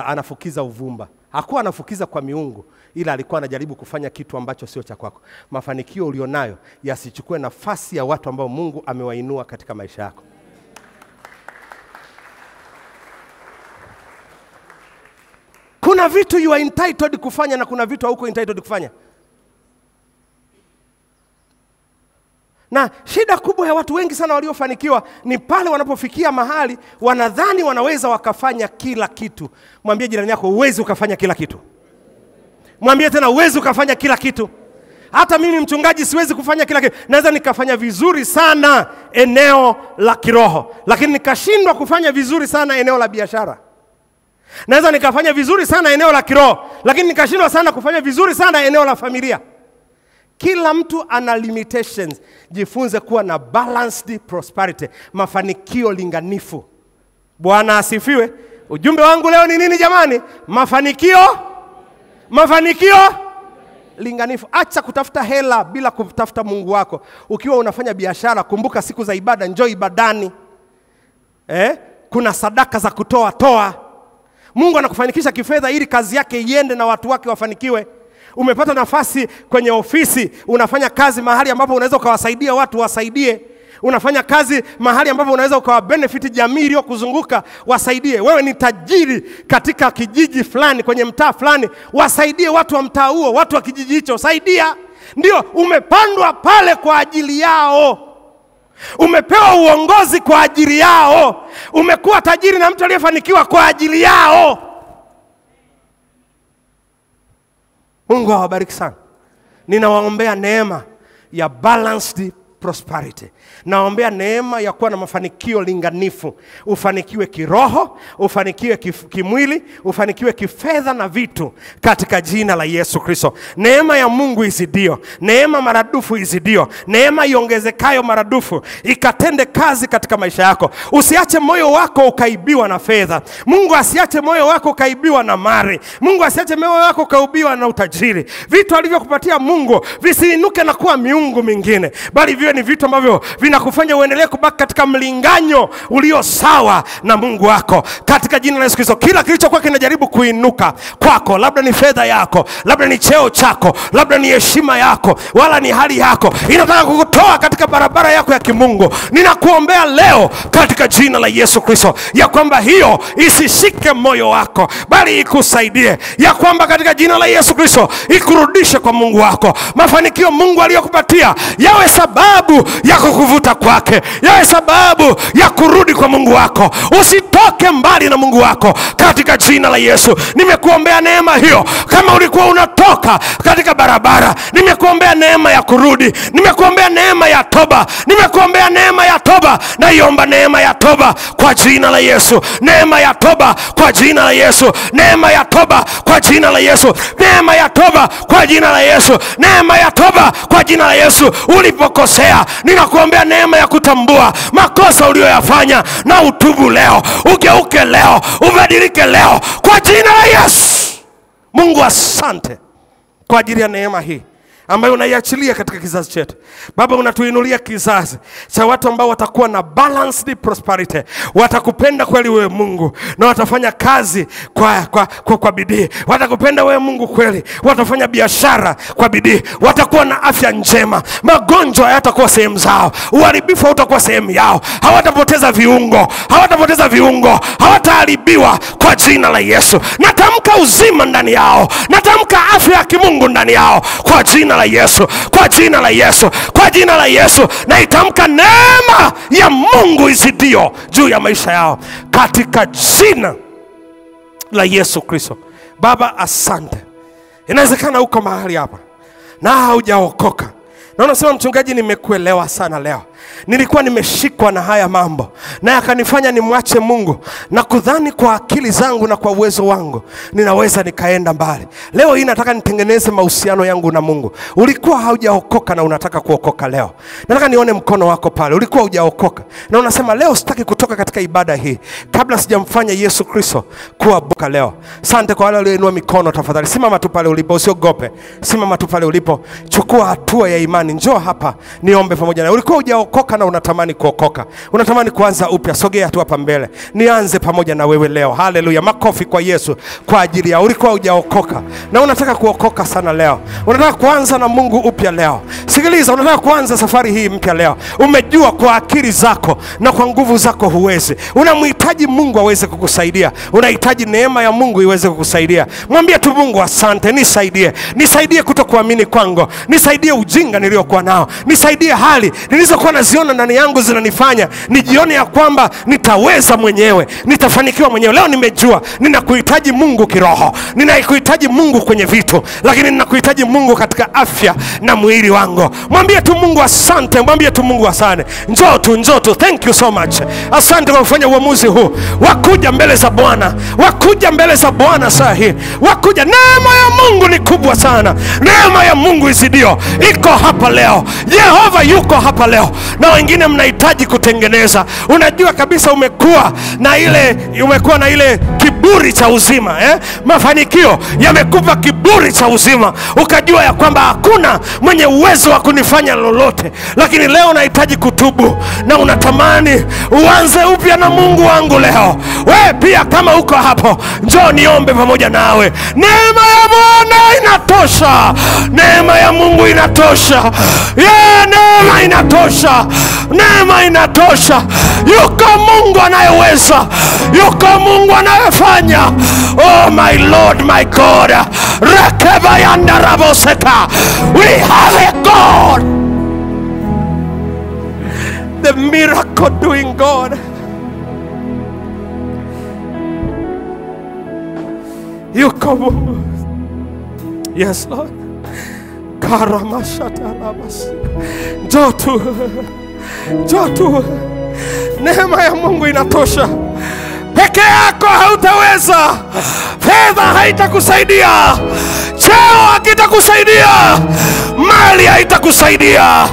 anafukiza uvumba. Hakuwa anafukiza kwa miungu, ila alikuwa anajaribu kufanya kitu ambacho sio cha kwako. Mafanikio ulionayo yasichukue nafasi ya watu ambao Mungu amewainua katika maisha yako. Kuna vitu you are entitled kufanya na kuna vitu hauko entitled kufanya. Na shida kubwa ya watu wengi sana waliofanikiwa ni pale wanapofikia mahali wanadhani wanaweza wakafanya kila kitu. Mwambie jirani yako, huwezi ukafanya kila kitu. Mwambie tena, huwezi ukafanya kila kitu. Hata mimi mchungaji siwezi kufanya kila kitu. Naweza nikafanya vizuri sana eneo la kiroho, lakini nikashindwa kufanya vizuri sana eneo la biashara. Naweza nikafanya vizuri sana eneo la kiroho, lakini nikashindwa sana kufanya vizuri sana eneo la familia. Kila mtu ana limitations. Jifunze kuwa na balanced prosperity, mafanikio linganifu. Bwana asifiwe. Ujumbe wangu leo ni nini jamani? Mafanikio linganifu. Acha kutafuta hela bila kutafuta Mungu wako. Ukiwa unafanya biashara, kumbuka siku za ibada, njoo ibadani. Kuna sadaka za toa. Mungu anakufanikisha kifedha ili kazi yake iende na watu wake wafanikiwe. Umepata nafasi kwenye ofisi, unafanya kazi mahali ambapo unaweza ukawasaidia watu wasaidie. Unafanya kazi mahali ambapo unaweza ukawa benefit jamii iliyokuzunguka, wasaidie. Wewe ni tajiri katika kijiji fulani, kwenye mtaa fulani, wasaidie watu wa mtaa huo, watu wa kijiji hicho, saidia. Ndio, umepandwa pale kwa ajili yao. Umepewa uongozi kwa ajili yao. Umekuwa tajiri na mtu aliyefanikiwa kwa ajili yao. Mungu awabariki sana. Ninawaombea neema ya balanced prosperity. Naombea neema ya kuwa na mafanikio linganifu. Ufanikiwe kiroho, ufanikiwe kimwili, ufanikiwe kifedha na vitu katika jina la Yesu Kristo. Neema ya Mungu izidio, neema maradufu izidio, neema iongezekayo maradufu ikatende kazi katika maisha yako. Usiache moyo wako ukaibiwa na fedha. Mungu asiache moyo wako ukaibiwa na mali. Mungu asiache moyo wako ukaibiwa na utajiri. Vitu alivyokupatia Mungu visiinuke na kuwa miungu mingine, bali viwe ni vitu ambavyo vinakufanya uendelee kubaki katika mlinganyo ulio sawa na Mungu wako katika jina la Yesu Kristo. Kila kilichokuwa kinajaribu kuinuka kwako, labda ni fedha yako, labda ni cheo chako, labda ni heshima yako, wala ni hali yako, inataka kukutoa katika barabara yako ya kimungu, ninakuombea leo katika jina la Yesu Kristo ya kwamba hiyo isishike moyo wako, bali ikusaidie, ya kwamba katika jina la Yesu Kristo ikurudishe kwa Mungu wako. Mafanikio Mungu aliyokupatia yawe sababu ya kukuvuta kwake, yawe sababu ya kurudi kwa Mungu wako. Usitoke mbali na Mungu wako katika jina la Yesu. Nimekuombea neema hiyo. Kama ulikuwa unatoka katika barabara, nimekuombea neema ya kurudi. Nimekuombea neema ya toba. Nimekuombea neema ya toba. Naiomba neema ya toba kwa jina la Yesu. Neema ya toba kwa jina la Yesu. Neema ya toba kwa jina la Yesu. Neema ya toba kwa jina la Yesu. Neema ya toba kwa jina la Yesu. Ulipokosea, ninakuombea neema ya kutambua makosa uliyoyafanya na utubu leo. Ugeuke leo, ubadilike leo kwa jina la Yesu. Mungu asante kwa ajili ya neema hii. ambayo unaiachilia katika kizazi chetu. Baba, unatuinulia kizazi cha watu ambao watakuwa na balanced prosperity. Watakupenda kweli wewe Mungu na watafanya kazi kwa bidii. Watakupenda wewe Mungu kweli, watafanya biashara kwa bidii. Watakuwa na afya njema. Magonjwa hayatakuwa sehemu zao. Uharibifu hautakuwa sehemu yao. Hawatapoteza viungo. Hawataharibiwa kwa jina la Yesu. Natamka uzima ndani yao. Natamka afya ya kimungu ndani yao kwa jina la Yesu. Kwa jina la Yesu. Kwa jina la Yesu. Na itamka neema ya Mungu izidio juu ya maisha yao katika jina la Yesu Kristo. Baba, asante. Inawezekana uko mahali hapa na haujaokoka. Na unasema, mchungaji, nimekuelewa sana leo. Nilikuwa nimeshikwa na haya mambo na yakanifanya nimwache Mungu na kudhani kwa akili zangu na kwa uwezo wangu ninaweza nikaenda mbali. Leo hii nataka nitengeneze mahusiano yangu na Mungu. Ulikuwa haujaokoka na unataka kuokoka leo. Nataka nione mkono wako pale. Ulikuwa haujaokoka na unasema, leo sitaki kutoka katika ibada hii kabla sijamfanya Yesu Kristo kuwa Bwana leo. Asante kwa wale walioinua mikono. Tafadhali simama tu pale ulipo, usiogope. Simama tu pale ulipo. Chukua hatua ya imani. Njoo hapa niombe pamoja na. Ulikuwa hujaokoka na unatamani kuokoka, unatamani kuanza upya, sogea tu hapa mbele nianze pamoja na wewe leo. Haleluya, makofi kwa Yesu kwa ajili ya. Ulikuwa hujaokoka na unataka kuokoka sana leo, unataka kuanza na Mungu upya leo. Sikiliza, unataka kuanza safari hii mpya leo. Umejua kwa akili zako na kwa nguvu zako huwezi. Unamhitaji Mungu aweze kukusaidia. Unahitaji neema ya Mungu iweze kukusaidia. Mwambie tu Mungu, asante, nisaidie kutokuamini kwangu, nisaidie ujinga niliokuwa nao, nisaidie hali nilizokuwa naziona ndani yangu zinanifanya nijione ya kwamba nitaweza mwenyewe, nitafanikiwa mwenyewe. Leo nimejua ninakuhitaji Mungu kiroho, ninakuhitaji Mungu kwenye vitu, lakini ninakuhitaji Mungu katika afya na mwili wangu. Mwambie tu Mungu asante, mwambie tu Mungu asante. Njoo tu. Thank you so much. Asante kwa kufanya uamuzi huu wakuja mbele za Bwana, wakuja mbele za Bwana saa hii, wakuja. Neema ya Mungu ni kubwa sana. Neema ya Mungu isidio iko hapa leo. Yehova yuko hapa leo. Na wengine mnahitaji kutengeneza. Unajua kabisa umekuwa na ile kiburi cha uzima, mafanikio yamekupa kiburi cha uzima, ukajua ya kwamba hakuna mwenye uwezo wa kunifanya lolote. Lakini leo unahitaji kutubu na unatamani uanze upya na Mungu wangu leo. Wewe pia kama uko hapo, njoo niombe pamoja nawe. Neema ya Bwana inatosha. Neema ya Mungu inatosha. Neema inatosha. Neema inatosha. Yuko Mungu anayeweza. Yuko Mungu anayefanya. Oh my Lord, my God. Rekebayanda raboseka. We have a God. The miracle doing God. Yuko Mungu. Yes, Lord. Karamashata rabasi. Njoo tu. Neema ya Mungu inatosha. Peke yako hautaweza. Fedha haitakusaidia. Cheo hakitakusaidia. Mali haitakusaidia.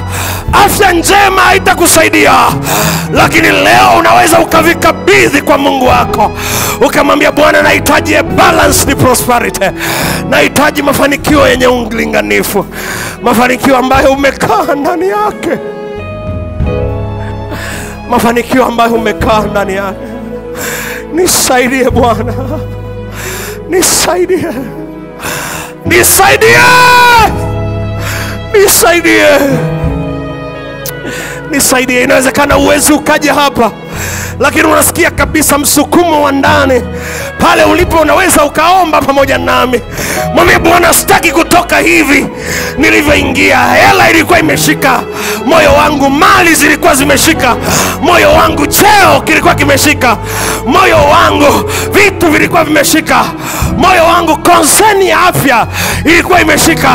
Afya njema haitakusaidia. Lakini leo unaweza ukavikabidhi kwa Mungu wako. Ukamwambia, Bwana, nahitaji a balanced prosperity. Nahitaji mafanikio yenye ulinganifu. Mafanikio ambayo umekaa ndani yake. Mafanikio ambayo umekaa ndani yake. Nisaidie Bwana. Nisaidie. Inawezekana uwezi ukaje hapa, lakini unasikia kabisa msukumo wa ndani. Pale ulipo unaweza ukaomba pamoja nami. Mwambie Bwana, sitaki kutoka hivi nilivyoingia. Hela ilikuwa imeshika moyo wangu, mali zilikuwa zimeshika moyo wangu, cheo kilikuwa kimeshika moyo wangu, vitu vilikuwa vimeshika moyo wangu, konseni ya afya ilikuwa imeshika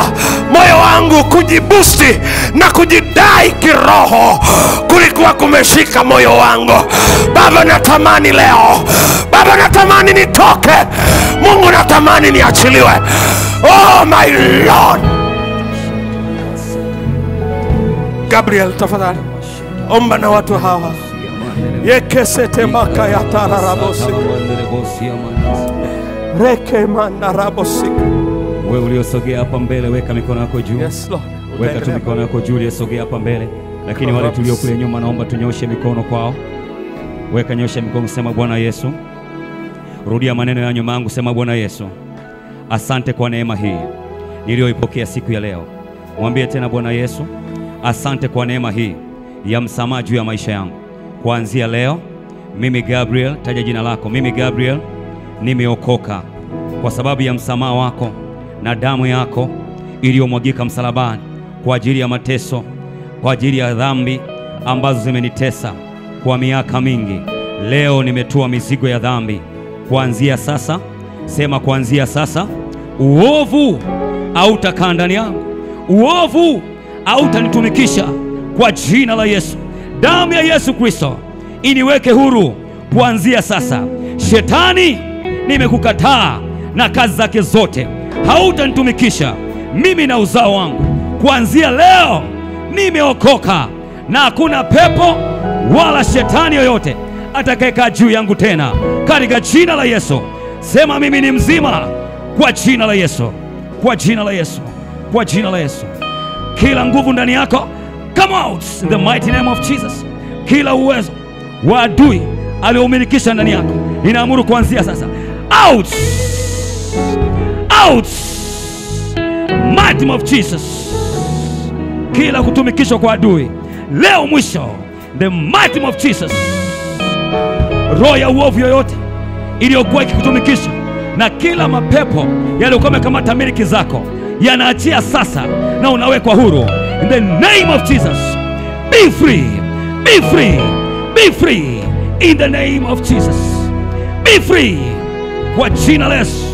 moyo wangu, kujibusti na kujidai kiroho kulikuwa kumeshika moyo wangu. Baba, natamani leo. Baba, natamani nitoke. Mungu, natamani niachiliwe. Oh my Lord. Gabriel, tafadhali omba na watu hawa. Yekesete maka ya tararabosi. Reke mandarabosi. Wewe uliosogea hapa mbele, weka mikono yako juu. Yes, Lord. Weka tu mikono yako juu uliyosogea hapa mbele. Lakini wale tulio kule nyuma, naomba tunyoshe mikono kwao. Weka, nyosha mikono, sema Bwana Yesu. Rudia maneno ya nyuma yangu, sema Bwana Yesu, asante kwa neema hii niliyoipokea siku ya leo. Mwambie tena, Bwana Yesu, asante kwa neema hii ya msamaha juu ya maisha yangu. Kuanzia leo mimi Gabriel, taja jina lako, mimi Gabriel nimeokoka kwa sababu ya msamaha wako na damu yako iliyomwagika msalabani kwa ajili ya mateso, kwa ajili ya dhambi ambazo zimenitesa kwa miaka mingi. Leo nimetua mizigo ya dhambi. Kuanzia sasa, sema kuanzia sasa, uovu hautakaa ndani yangu, uovu hautanitumikisha kwa jina la Yesu. Damu ya Yesu Kristo iniweke huru kuanzia sasa. Shetani, nimekukataa na kazi zake zote, hautanitumikisha mimi na uzao wangu. Kuanzia leo nimeokoka na hakuna pepo wala shetani yoyote atakayekaa juu yangu tena, katika jina la Yesu. Sema mimi ni mzima kwa jina la Yesu, kwa jina la Yesu, kwa jina la Yesu. Kila nguvu ndani yako come out in the mighty name of Jesus. Kila uwezo wa adui aliomilikisha ndani yako, ninaamuru kuanzia sasa out, out, mighty name of Jesus. Kila kutumikishwa kwa adui leo mwisho, the mighty name of Jesus. Roho ya uovu yoyote iliyokuwa ikikutumikisha na kila mapepo yaliyokuwa yamekamata miliki zako yanaachia sasa na unawekwa huru in the name of Jesus. Be free, be free, be free in the name of Jesus. Be free kwa jina la Yesu.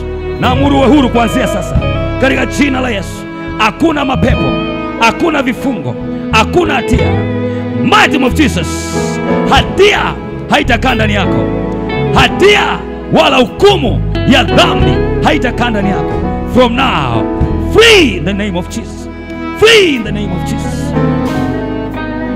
Naamuru uwe huru kuanzia sasa katika jina la Yesu. Hakuna mapepo, hakuna vifungo, hakuna hatia. Mighty name of Jesus. Hatia haitakaa ndani yako. Hatia wala hukumu ya dhambi haitakaa ndani yako. From now, free in the name of Jesus. Free in the name of Jesus.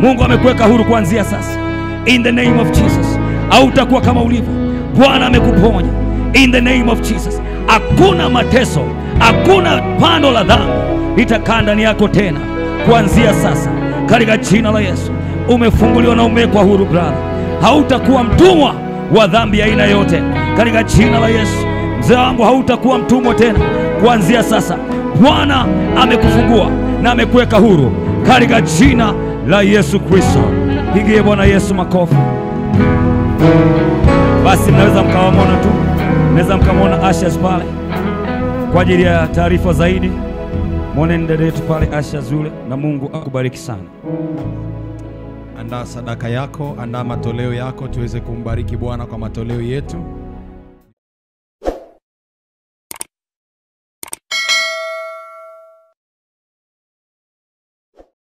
Mungu amekuweka huru kuanzia sasa in the name of Jesus. Hautakuwa kama ulivyo. Bwana amekuponya in the name of Jesus. Hakuna mateso, hakuna pando la dhambi litakaa ndani yako tena kuanzia sasa katika jina la Yesu. Umefunguliwa na umewekwa huru brother. Hautakuwa mtumwa wa dhambi aina yote katika jina la Yesu. Mzee wangu, hautakuwa mtumwa tena kuanzia sasa. Bwana amekufungua na amekuweka huru katika jina la Yesu Kristo. Pigie Bwana Yesu makofi. Basi mnaweza mkawamona tu, mnaweza mkamona Ashes pale kwa ajili ya taarifa zaidi. Mwone dada yetu pale Ashes zule, na Mungu akubariki sana. Andaa sadaka yako, andaa matoleo yako tuweze kumbariki Bwana kwa matoleo yetu.